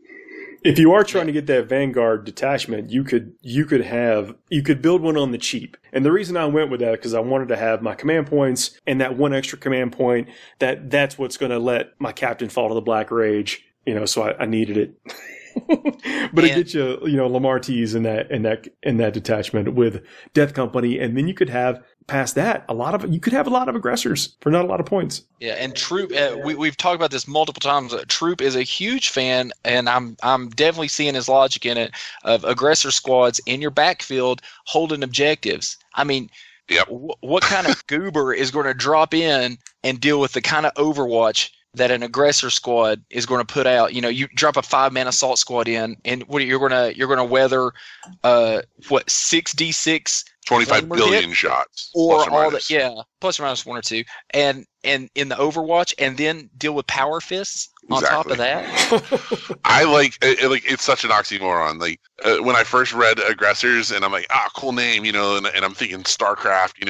If you are trying to get that Vanguard detachment, you could build one on the cheap. And the reason I went with that because I wanted to have my command points and that one extra command point that's what's going to let my captain fall to the Black Rage. So I needed it. But it gets you, Lamartie's in that detachment with Death Company, and then you could have past that you could have a lot of aggressors for not a lot of points. Yeah, and Troop, we've talked about this multiple times. Troop is a huge fan, and I'm definitely seeing his logic in it of aggressor squads in your backfield holding objectives. I mean, yep. What kind of goober is going to drop in and deal with the kind of Overwatch that an aggressor squad is going to put out? You drop a 5-man assault squad in, and you're going to weather 6d6 25 billion shots, or all that, plus or minus 1 or 2, and in the Overwatch, and then deal with power fists on top of that. I like it's such an oxymoron. Like when I first read aggressors, and I'm like, cool name, and I'm thinking StarCraft,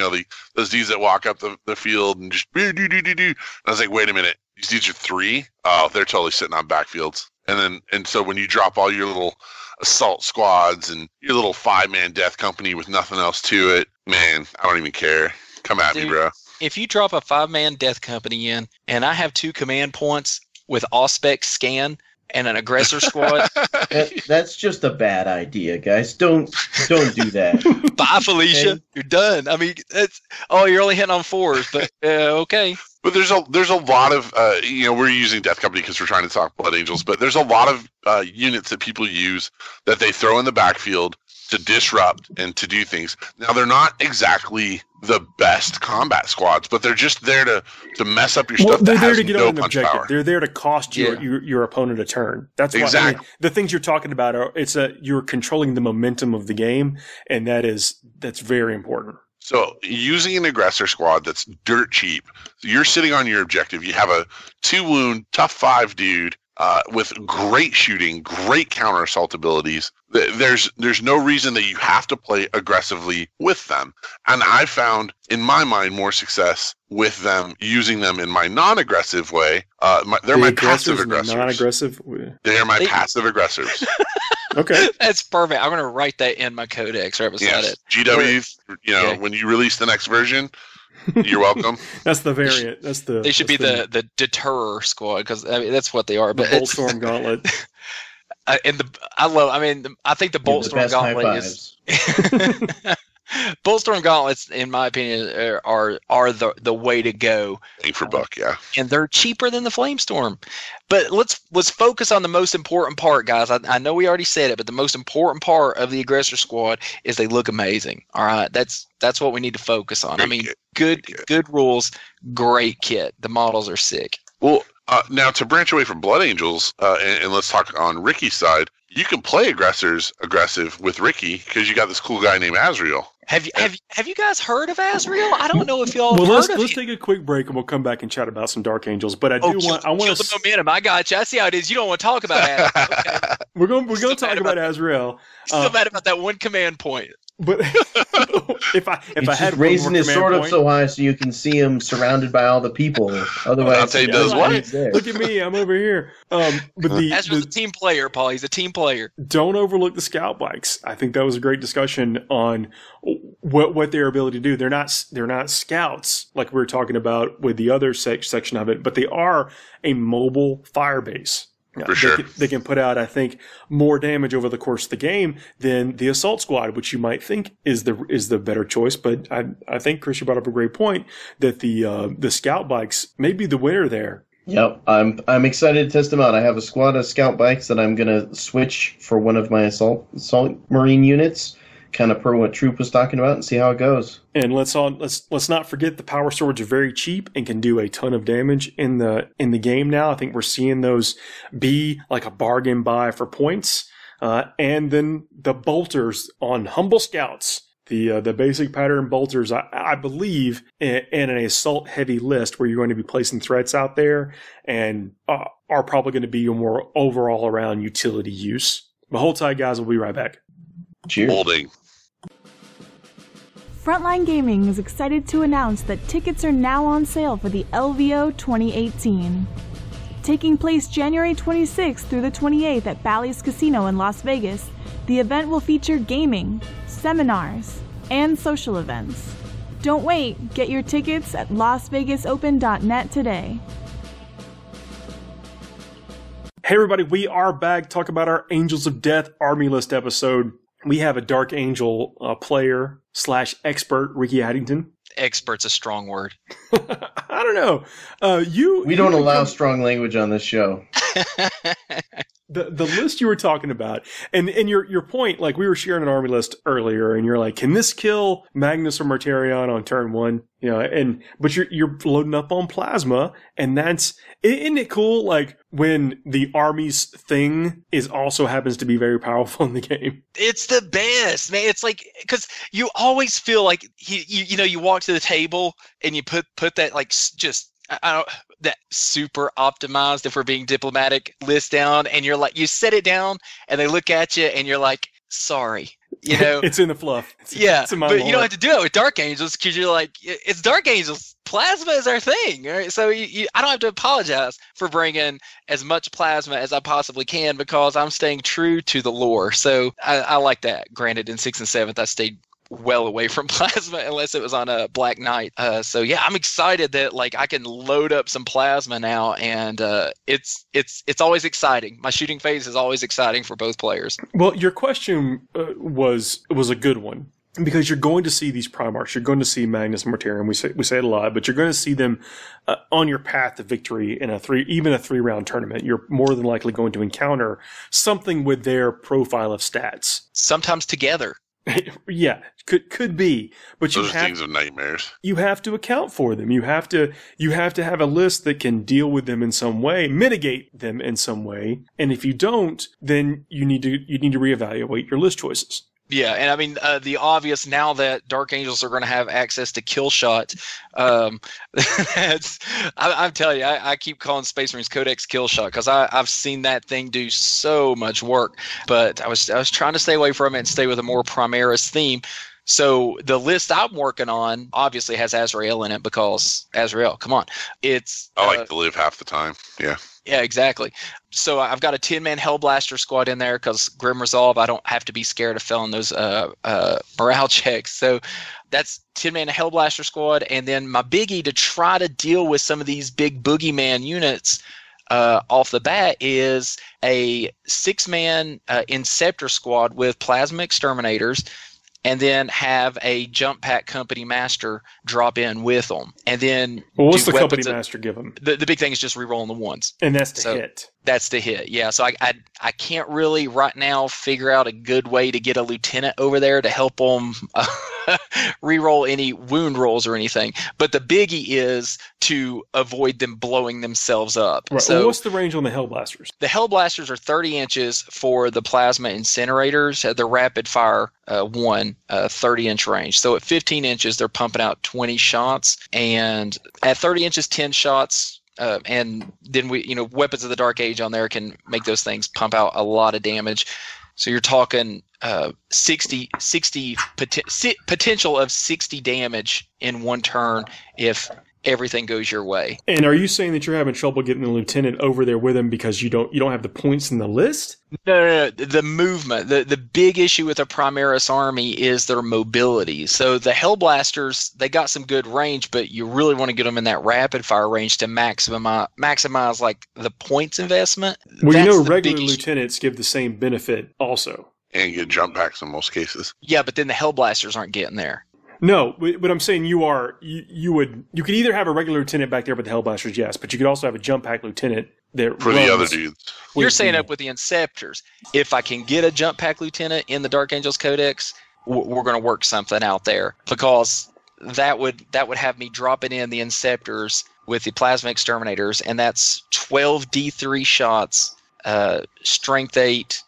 those dudes that walk up the field and just do. And I was like, wait a minute, these dudes are 3? Oh, they're totally sitting on backfields. And so when you drop all your little assault squads and your little 5-man Death Company with nothing else to it, man, I don't even care. Come at me, bro. If you drop a 5-man Death Company in, and I have 2 command points with Auspex Scan and an aggressor squad, that's just a bad idea, guys. Don't do that. Bye, Felicia. Okay. You're done. I mean, you're only hitting on 4s, but okay. But there's a lot of we're using Death Company because we're trying to talk Blood Angels, but there's a lot of units that people use that they throw in the backfield to disrupt and to do things. Now, they're not exactly the best combat squads, but they're just there to mess up your stuff. They're there to get on an objective. Power. They're there to cost your opponent a turn. That's exactly. Why the things you're talking about are you're controlling the momentum of the game, and that's very important. So using an aggressor squad that's dirt cheap, you're sitting on your objective. You have a 2-wound, tough 5 dude with great shooting, great counter assault abilities. There's no reason that you have to play aggressively with them. And I found, in my mind, more success with them using them in my non-aggressive way. They're my passive aggressors. Non-aggressive? They are my passive aggressors. Okay. That's perfect. I'm going to write that in my codex right beside it. GW, when you release the next version, you're welcome. That's the variant. They should be the deterror squad, because that's what they are. But Boltstorm Gauntlet. I think the Boltstorm Gauntlet is Boltstorm Gauntlets, in my opinion, are the way to go. Bang for buck, yeah. And they're cheaper than the Flamestorm. But let's focus on the most important part, guys. I know we already said it, but the most important part of the aggressor squad is they look amazing. All right, that's what we need to focus on. Great good rules, great kit. The models are sick. Well, now to branch away from Blood Angels, and let's talk on Ricky's side. You can play aggressive with Ricky because you got this cool guy named Azrael. Have you guys heard of Azrael? I don't know if y'all have heard of let's take a quick break and we'll come back and chat about some Dark Angels. But I want the momentum. I got you. I see how it is. You don't want to talk about Azrael. Okay. We're going to talk about Azrael. Still mad about that one command point. But if I had raising his sword up so high so you can see him surrounded by all the people. Otherwise, I'll tell you does what? Look at me, I'm over here. But Azrael's a team player, Paul. He's a team player. Don't overlook the scout bikes. I think that was a great discussion on what their ability to do. They're not scouts like we were talking about with the other section of it, but they are a mobile fire base. For sure. They can put out, I think, more damage over the course of the game than the Assault Squad, which you might think is the better choice. But I think, Chris, you brought up a great point that the Scout Bikes may be the winner there. Yep, I'm excited to test them out. I have a squad of Scout Bikes that I'm gonna switch for one of my assault Marine units, kind of per what Troop was talking about, and see how it goes. And let's not forget the power swords are very cheap and can do a ton of damage in the game now. I think we're seeing those be like a bargain buy for points. And then the bolters on Humble Scouts. The basic pattern bolters, I believe, in an assault heavy list where you're going to be placing threats out there and are probably going to be your more overall around utility use. But hold tight, guys. We'll be right back. Cheers. Holding. Frontline Gaming is excited to announce that tickets are now on sale for the LVO 2018. Taking place January 26th through the 28th at Bally's Casino in Las Vegas, the event will feature gaming, seminars, and social events. Don't wait, get your tickets at lasvegasopen.net today. Hey everybody, we are back. Talk about our Angels of Death Army List episode. We have a Dark Angel player / expert, Ricky Addington. Expert's a strong word. I don't know. We don't allow strong language on this show. The list you were talking about, and your point, like we were sharing an army list earlier, and you're like, can this kill Magnus or Mortarion on turn 1? You know, but you're loading up on plasma, and isn't it cool? Like when the army's thing also happens to be very powerful in the game. It's the best, man. It's like, because you always feel like you walk to the table and you put that like just. I don't that super optimized, if we're being diplomatic, list down, and you're like, you set it down, and they look at you, and you're like, sorry, it's in the fluff. It's but you don't have to do it with Dark Angels because you're like, it's Dark Angels. Plasma is our thing, right? So I don't have to apologize for bringing as much plasma as I possibly can because I'm staying true to the lore. So I like that. Granted, in 6th and 7th, I stayed well away from plasma unless it was on a Black Knight. So yeah, I'm excited that like I can load up some plasma now, and it's always exciting. My shooting phase is always exciting for both players. Well, your question was a good one because you're going to see these Primarchs, you're going to see Magnus and Mortarion. We say it a lot, but you're going to see them on your path to victory in even a 3-round tournament. You're more than likely going to encounter something with their profile of stats. Sometimes together. Yeah, could be, but those are things of nightmares. You have to account for them. You have to have a list that can deal with them in some way, mitigate them in some way. And if you don't, then you need to reevaluate your list choices. Yeah, and I mean the obvious now that Dark Angels are going to have access to kill shot. I'm telling you, I keep calling Space Marines Codex kill shot because I've seen that thing do so much work. But I was trying to stay away from it and stay with a more Primaris theme. So the list I'm working on obviously has Azrael in it because Azrael, come on, I like to live half the time. Yeah. Yeah, exactly. So I've got a 10-man Hellblaster squad in there because Grim Resolve, I don't have to be scared of failing those morale checks. So that's 10-man Hellblaster squad. And then my biggie to try to deal with some of these big boogeyman units off the bat is a 6-man Inceptor squad with Plasma Exterminators, and then have a Jump Pack Company Master drop in with them. And then what's the Company Master give them? The big thing is just re-rolling the ones. And that's the hit. That's the hit, yeah. So I can't really right now figure out a good way to get a lieutenant over there to help them re-roll any wound rolls or anything. But the biggie is to avoid them blowing themselves up. Right. So well, what's the range on the Hellblasters? The Hellblasters are 30 inches for the Plasma Incinerators. The Rapid Fire 30-inch range. So at 15 inches, they're pumping out 20 shots. And at 30 inches, 10 shots. And then Weapons of the Dark Age on there can make those things pump out a lot of damage. So you're talking 60 potential of 60 damage in one turn if everything goes your way. And are you saying that you're having trouble getting the lieutenant over there with him because you don't have the points in the list? No. The movement. The big issue with a Primaris army is their mobility. So the Hellblasters, they got some good range, but you really want to get them in that rapid fire range to maximize like the points investment. Well, you know, regular lieutenants give the same benefit also. And get jump packs in most cases. Yeah, but then the Hellblasters aren't getting there. No, but I'm saying you could either have a regular lieutenant back there with the Hellblasters, yes, but you could also have a jump pack lieutenant that for the other dudes. You're saying up with the Inceptors. If I can get a jump pack lieutenant in the Dark Angels Codex, we're going to work something out there, because that would have me dropping in the Inceptors with the Plasma Exterminators, and that's 12 D3 shots, strength 8.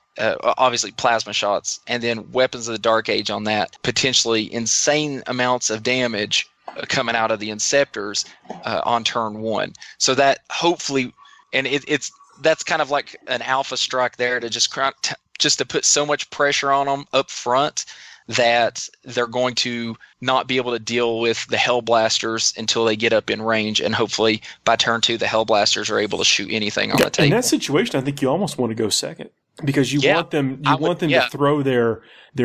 Obviously plasma shots, and then Weapons of the Dark Age on that. Potentially insane amounts of damage coming out of the Inceptors on turn 1. So that hopefully, and that's kind of like an alpha strike there to just to put so much pressure on them up front that they're going to not be able to deal with the Hellblasters until they get up in range, and hopefully by turn 2 the Hellblasters are able to shoot anything on the table. In that situation, I think you almost want to go second. Because you want them to throw their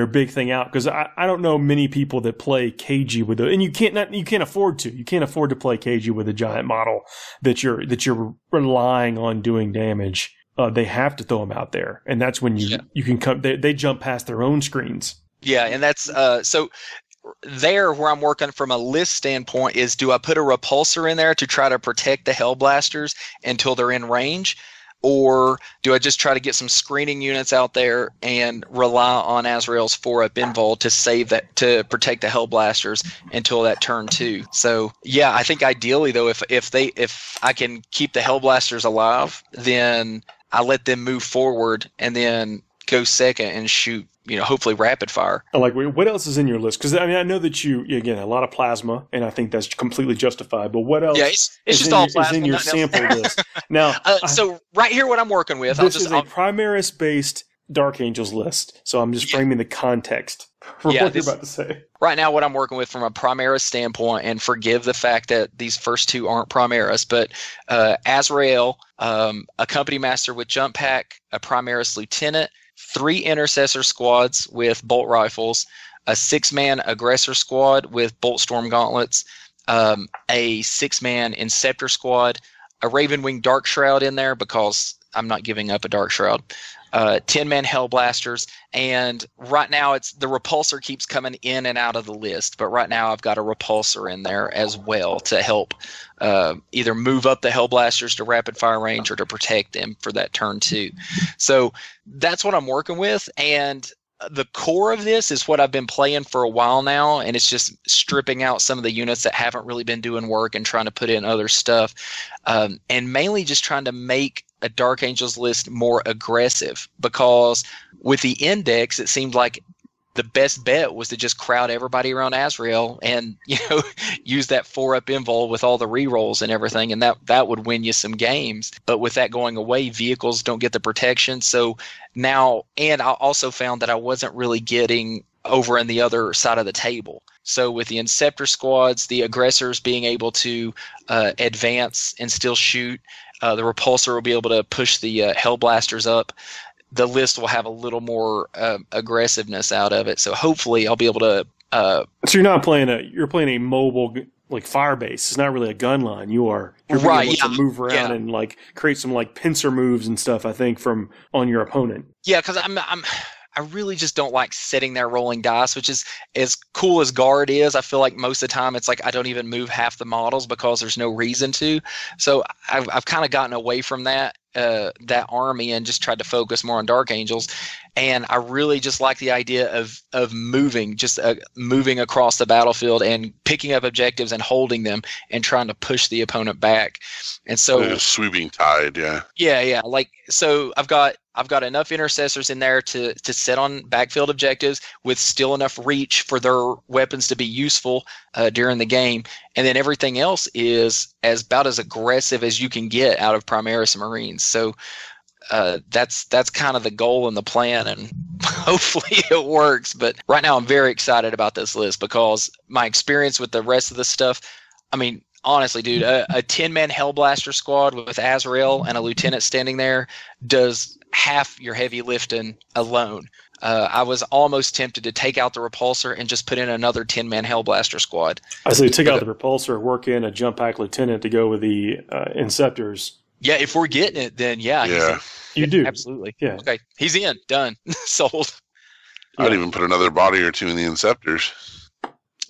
big thing out. Because I don't know many people that play KG with and you can't afford to. You can't afford to play KG with a giant model that you're relying on doing damage. They have to throw them out there, and that's when you can come. They jump past their own screens. Yeah, and that's so. There, where I'm working from a list standpoint, is do I put a repulsor in there to try to protect the Hellblasters until they're in range? Or do I just try to get some screening units out there and rely on Azrael's 4-up invul to save that, to protect the Hellblasters until that turn 2? So yeah, I think ideally though, if I can keep the Hellblasters alive, then I let them move forward and then go second and shoot, hopefully rapid fire. Like, what else is in your list? Because I know that you, again, a lot of plasma, and I think that's completely justified. But what else? Yeah, it's just all plasma. Is in your sample list? Now, so right here, what I'm working with, this is a Primaris-based Dark Angels list. So I'm just framing the context for what you're about to say. Right now, what I'm working with from a Primaris standpoint, and forgive the fact that these first two aren't Primaris, but Azrael, a company master with jump pack, a Primaris lieutenant, 3 intercessor squads with bolt rifles, a 6-man aggressor squad with bolt storm gauntlets, a 6-man inceptor squad, a Ravenwing Dark Shroud in there because I'm not giving up a Dark Shroud, 10-man Hellblasters, and right now it's the repulsor keeps coming in and out of the list, but right now I've got a repulsor in there as well to help either move up the Hellblasters to rapid fire range or to protect them for that turn 2. So that's what I'm working with, and the core of this is what I've been playing for a while now, and it's just stripping out some of the units that haven't really been doing work and trying to put in other stuff, and mainly just trying to make a Dark Angels list more aggressive, because with the index it seemed like the best bet was to just crowd everybody around Azrael and use that 4-up invul with all the rerolls and everything, and that would win you some games. But with that going away, vehicles don't get the protection. So now, and I also found that I wasn't really getting over on the other side of the table. So with the Inceptor squads, the aggressors being able to advance and still shoot, the repulsor will be able to push the Hellblasters up. The list will have a little more aggressiveness out of it. So hopefully I'll be able to. So you're playing a mobile like fire base. It's not really a gun line. You're right, able to move around and like create some like pincer moves and stuff. I think from on your opponent. Yeah, because I really just don't like sitting there rolling dice, which is as cool as Guard is. I feel like most of the time it's like I don't even move half the models because there's no reason to. So I've kind of gotten away from that army and just tried to focus more on Dark Angels. And I really just like the idea of moving, just moving across the battlefield and picking up objectives and holding them and trying to push the opponent back. And so a sweeping tide, yeah. Yeah. Like, so I've got enough intercessors in there to sit on backfield objectives with still enough reach for their weapons to be useful during the game. And then everything else is about as aggressive as you can get out of Primaris Marines. So that's kind of the goal and the plan, and hopefully it works. But right now I'm very excited about this list because my experience with the rest of the stuff, I mean, honestly, dude, a 10-man Hellblaster squad with Azrael and a lieutenant standing there does half your heavy lifting alone. I was almost tempted to take out the repulsor and just put in another 10-man Hellblaster squad. I say take out the repulsor, work in a jump pack lieutenant to go with the Inceptors. Yeah, if we're getting it, then yeah. You do. Absolutely. Yeah. Okay, he's in. Done. Sold. I'd even put another body or two in the Inceptors.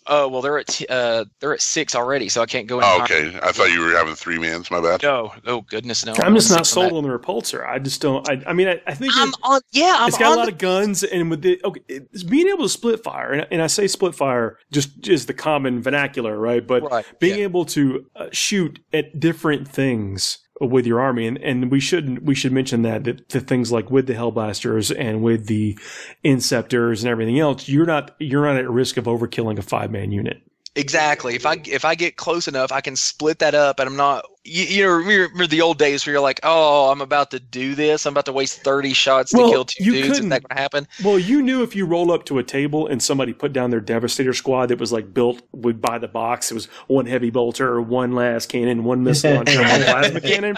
Oh, well, they're at 6 already, so I can't go in. Oh, okay. I thought you were having 3 mans. My bad. No. Oh, goodness, no. I'm just not sold on the repulsor. I just don't. I mean, I think it's got a lot of guns, and with it's being able to split fire, and I say split fire just is the common vernacular, right? But being able to shoot at different things with your army, and we should mention that the things like with the Hellblasters and with the Inceptors and everything else, you're not at risk of overkilling a 5-man unit. Exactly. If I get close enough, I can split that up, and I'm not. You remember the old days where you're like, oh, I'm about to do this. I'm about to waste 30 shots to kill 2 dudes. Is that going to happen? Well, you knew if you roll up to a table and somebody put down their Devastator squad that was like built by the box. It was 1 heavy bolter, 1 las cannon, 1 missile launcher, 1 plasma cannon.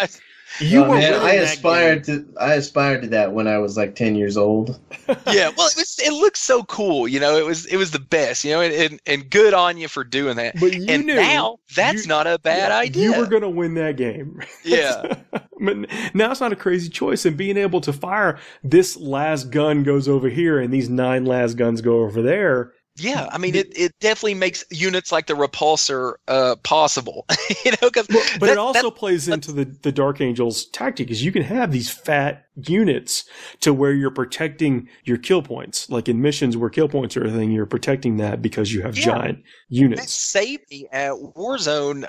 I aspired to that when I was like 10 years old. Yeah, well, it looked so cool, you know. It was the best, you know, and good on you for doing that. But you knew now that's not a bad idea. You were going to win that game. Yeah. But now it's not a crazy choice, and being able to fire this last gun goes over here, and these 9 last guns go over there. Yeah, I mean, it definitely makes units like the repulsor possible, you know. But it also plays into the Dark Angels tactic, is you can have these fat units to where you're protecting your kill points. Like in missions where kill points are a thing, you're protecting that because you have giant units. That saved me at Warzone.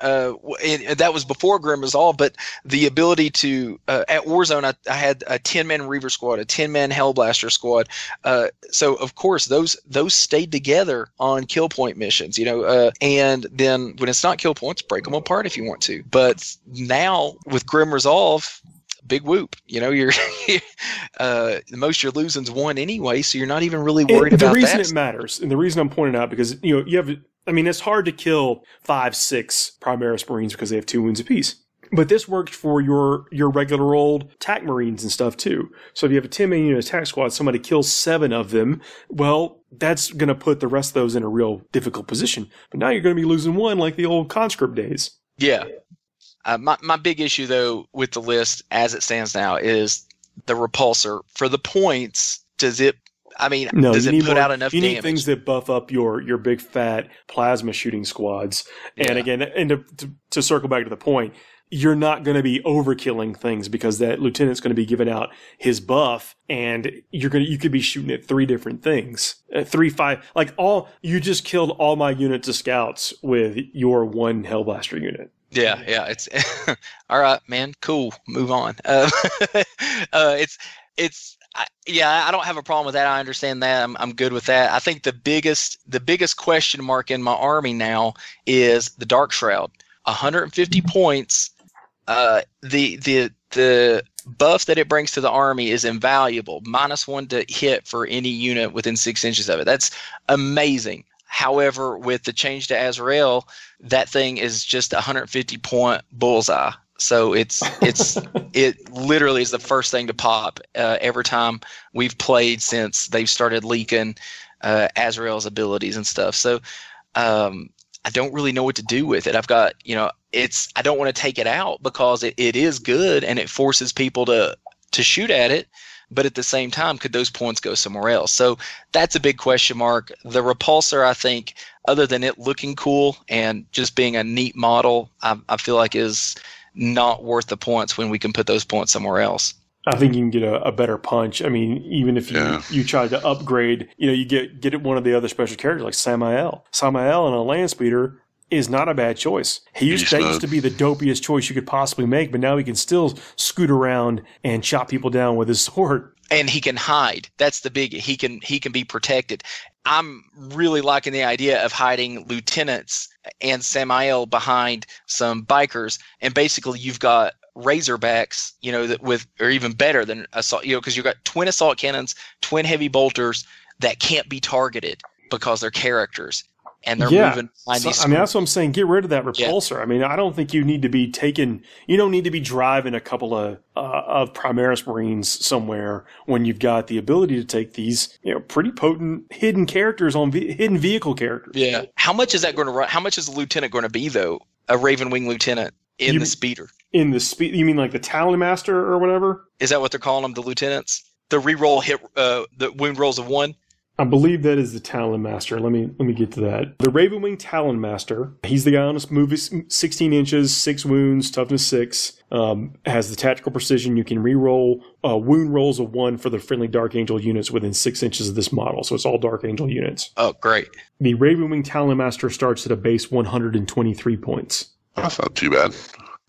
And that was before Grim Resolve, but the ability to at Warzone, I had a 10-man Reaver squad, a 10-man Hellblaster squad. So of course those stayed together on kill point missions, you know. And then when it's not kill points, break them apart if you want to. But now with Grim Resolve, big whoop, you know, you're the most you're losing is 1 anyway, so you're not even really worried about that. The reason it matters, and the reason I'm pointing out, because you know you have, I mean, it's hard to kill 5-6 Primaris Marines because they have 2 wounds apiece. But this worked for your regular old TAC Marines and stuff too. So if you have a 10-man unit attack squad, somebody kills 7 of them, well, that's going to put the rest of those in a real difficult position. But now you're going to be losing 1 like the old conscript days. Yeah. My big issue, though, with the list as it stands now is the repulsor. For the points, does it put out enough damage? You need things that buff up your big, fat plasma shooting squads. And again, and to circle back to the point, you're not going to be overkilling things because that lieutenant's going to be giving out his buff, and you could be shooting at 3 different things. 3, 5, you just killed all my units of scouts with your 1 Hellblaster unit. Yeah, it's all right, man. Cool. Move on. I don't have a problem with that. I understand that. I'm good with that. I think the biggest question mark in my army now is the Dark Shroud. 150 points. The buff that it brings to the army is invaluable. -1 to hit for any unit within 6 inches of it. That's amazing. However, with the change to Azrael, that thing is just 150 point bullseye. So it literally is the first thing to pop every time we've played since they've started leaking Azrael's abilities and stuff. So I don't really know what to do with it. I've got, you know, I don't want to take it out because it is good and it forces people to shoot at it. But at the same time, could those points go somewhere else? So that's a big question mark. The repulsor, I think, other than it looking cool and just being a neat model, I feel like is not worth the points when we can put those points somewhere else. I think you can get a better punch. I mean, even if you try to upgrade, you know, you get one of the other special characters like Samael. Samael in a land speeder is not a bad choice. That used to be the dopiest choice you could possibly make, but now he can still scoot around and chop people down with his sword. And he can hide. That's the big. He can be protected. I'm really liking the idea of hiding lieutenants and Samael behind some bikers, and basically you've got Razorbacks, you know, or even better than assault, you know, because you've got twin assault cannons, twin heavy bolters that can't be targeted because they're characters. and they're moving behind these. I mean, that's what I'm saying. Get rid of that repulsor. Yeah. I mean, I don't think you need to be you don't need to be driving a couple of Primaris Marines somewhere when you've got the ability to take these, pretty potent hidden characters on hidden vehicle characters. Yeah. How much is that going to run? How much is the lieutenant going to be, though? A Ravenwing lieutenant in the speeder. In the speed, you mean like the Talon Master or whatever? Is that what they're calling them, the lieutenants? The reroll hit, the wound rolls of 1? I believe that is the Talon Master. Let me get to that. The Ravenwing Talon Master. He's the guy on this movie, 16 inches, 6 wounds, toughness 6. Has the tactical precision. You can reroll wound rolls of 1 for the friendly Dark Angel units within 6 inches of this model. So it's all Dark Angel units. Oh, great. The Ravenwing Talon Master starts at a base 123 points. That's not too bad.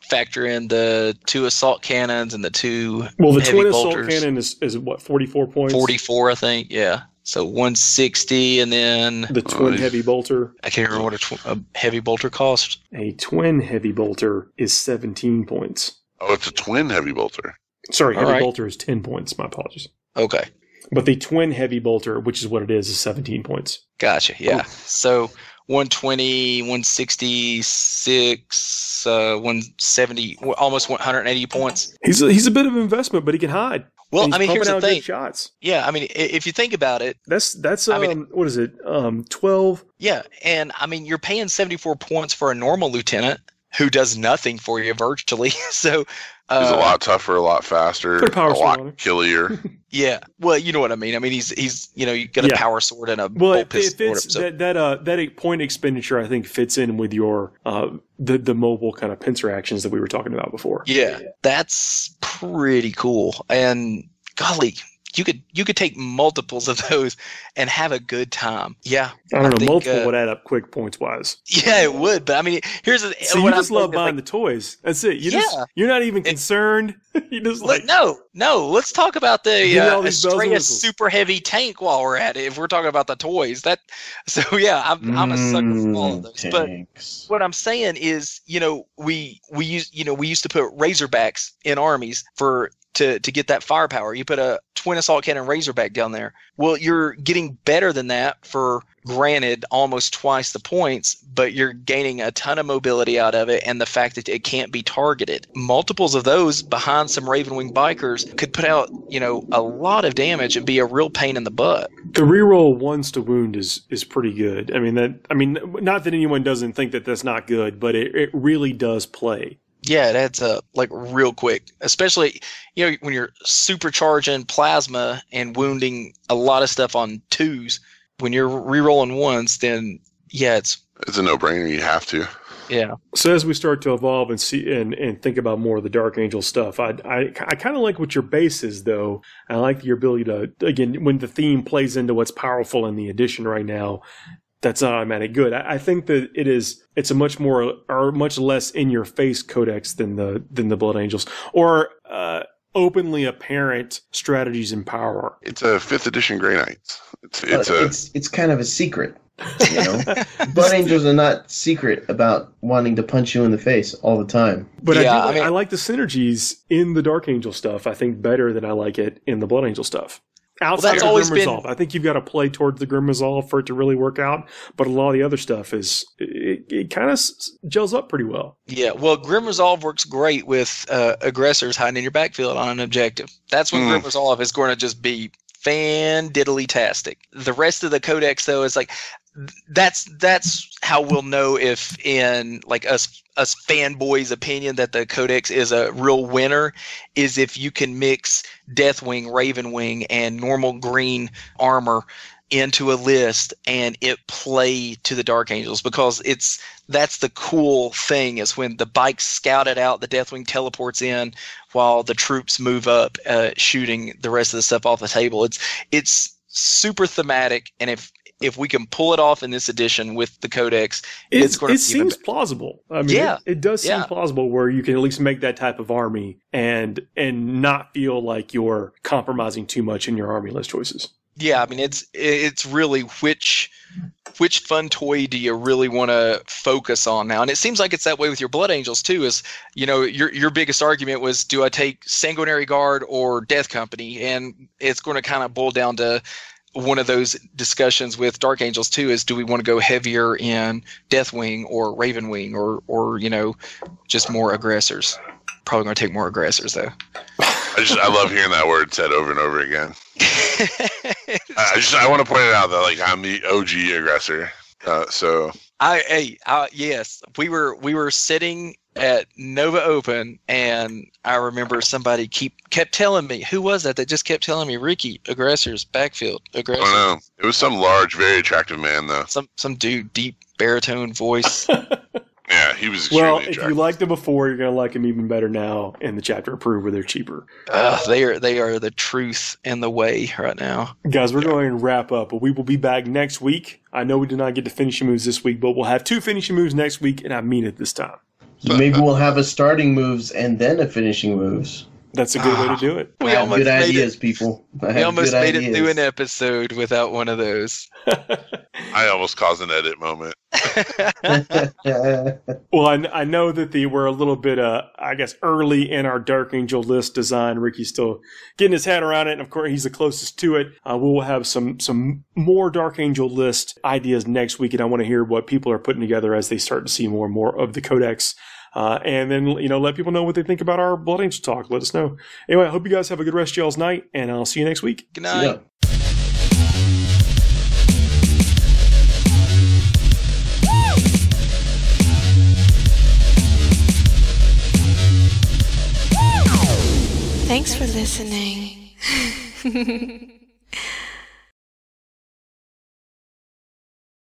Factor in the 2 assault cannons and the 2 Well, the heavy twin bolters. assault cannon is what, 44 points? 44, I think, yeah. So 160, and then the twin heavy bolter. I can't remember what a heavy bolter cost. A twin heavy bolter is 17 points. Oh, it's a twin heavy bolter. Sorry, heavy bolter is 10 points. My apologies. Okay. But the twin heavy bolter, which is what it is 17 points. Gotcha, yeah. Cool. So 120, 166, 170, almost 180 points. He's a bit of an investment, but he can hide. Well, I mean, here's the thing. Shots. Yeah, I mean, if you think about it, that's what is it? 12. Yeah, and I mean, you're paying 74 points for a normal lieutenant who does nothing for you virtually. So he's a lot tougher, a lot faster, a lot killier. Yeah, well, you know what I mean. I mean, he's you got a power sword and a bolt pistol. That 8 point expenditure, I think, fits in with your the mobile kind of pincer actions that we were talking about before. Yeah, that's pretty cool. And golly, you could take multiples of those and have a good time. Yeah, I don't know. Multiple would add up quick points wise. Yeah, it would. But I mean, here's the. So you just love buying the toys. That's it. You're not even concerned. You just no. Let's talk about the Estrella super heavy tank while we're at it. If we're talking about the toys, I'm a sucker for all of those. Tanks. But what I'm saying is, we used to put Razorbacks in armies to get that firepower. You put a twin assault cannon Razorback down there. Well, you're getting better than that for, granted, almost twice the points, but you're gaining a ton of mobility out of it, and the fact that it can't be targeted. Multiples of those behind some Ravenwing bikers could put out, a lot of damage and be a real pain in the butt. The reroll 1s to wound is pretty good. I mean, not that anyone doesn't think that that's not good, but it really does play. Yeah, it adds up real quick, especially when you're supercharging plasma and wounding a lot of stuff on 2s. When you're rerolling 1s, then it's a no-brainer. You have to. Yeah. So as we start to evolve and see and think about more of the Dark Angel stuff, I kind of like what your base is, though. I like your ability to, again, when the theme plays into what's powerful in the edition right now, that's not automatic good. I think that it's a much less in your face codex than the Blood Angels, or openly apparent strategies and power. It's a 5th edition Grey Knights. It's kind of a secret. Blood Angels are not secret about wanting to punch you in the face all the time. But I like the synergies in the Dark Angel stuff, I think, better than I like it in the Blood Angel stuff. Outside of Grim Resolve. I think you've got to play towards the Grim Resolve for it to really work out, but a lot of the other stuff it kind of gels up pretty well. Yeah, well, Grim Resolve works great with aggressors hiding in your backfield on an objective. That's when Grim Resolve is going to just be fan-diddly-tastic. The rest of the codex, though, is that's how we'll know if, in us fanboys' opinion, that the codex is a real winner, is if you can mix Deathwing, Ravenwing, and normal green armor into a list and it play to the Dark Angels, because that's the cool thing, is when the bike's scouted out, the Deathwing teleports in while the troops move up, shooting the rest of the stuff off the table. It's super thematic, and if we can pull it off in this edition with the codex, it's going to. It seems plausible. I mean, it does seem plausible where you can at least make that type of army and not feel like you're compromising too much in your army list choices. Yeah, I mean, it's really which fun toy do you really want to focus on now? And it seems like it's that way with your Blood Angels too. Is your biggest argument was, do I take Sanguinary Guard or Death Company? And it's going to kind of boil down to, one of those discussions with Dark Angels too is, do we want to go heavier in Deathwing or Ravenwing or just more aggressors? Probably going to take more aggressors though. I love hearing that word said over and over again. I want to point it out that like I'm the OG aggressor. Yes, we were sitting at Nova Open, and I remember somebody kept telling me, who was that just kept telling me, Ricky, aggressors, backfield, aggressors. Oh no, it was some large, very attractive man though. Some dude, deep baritone voice. Yeah, he was extremely attractive. If you liked them before, you're going to like them even better now in the chapter approved where they're cheaper. They are the truth and the way right now. Guys, we're going to wrap up, but we will be back next week. I know we did not get to finishing moves this week, but we'll have 2 finishing moves next week, and I mean it this time. Maybe we'll have a starting moves and then a finishing moves. That's a good way to do it. I have good ideas, people. We almost made it through an episode without one of those. I almost caused an edit moment. Well, I know that we're a little bit, early in our Dark Angel list design. Ricky's still getting his head around it, and of course, he's the closest to it. We'll have some more Dark Angel list ideas next week, and I want to hear what people are putting together as they start to see more and more of the Codex. And then, let people know what they think about our Blood Angel talk. Let us know. Anyway, I hope you guys have a good rest of y'all's night, and I'll see you next week. Good night. Thanks for listening.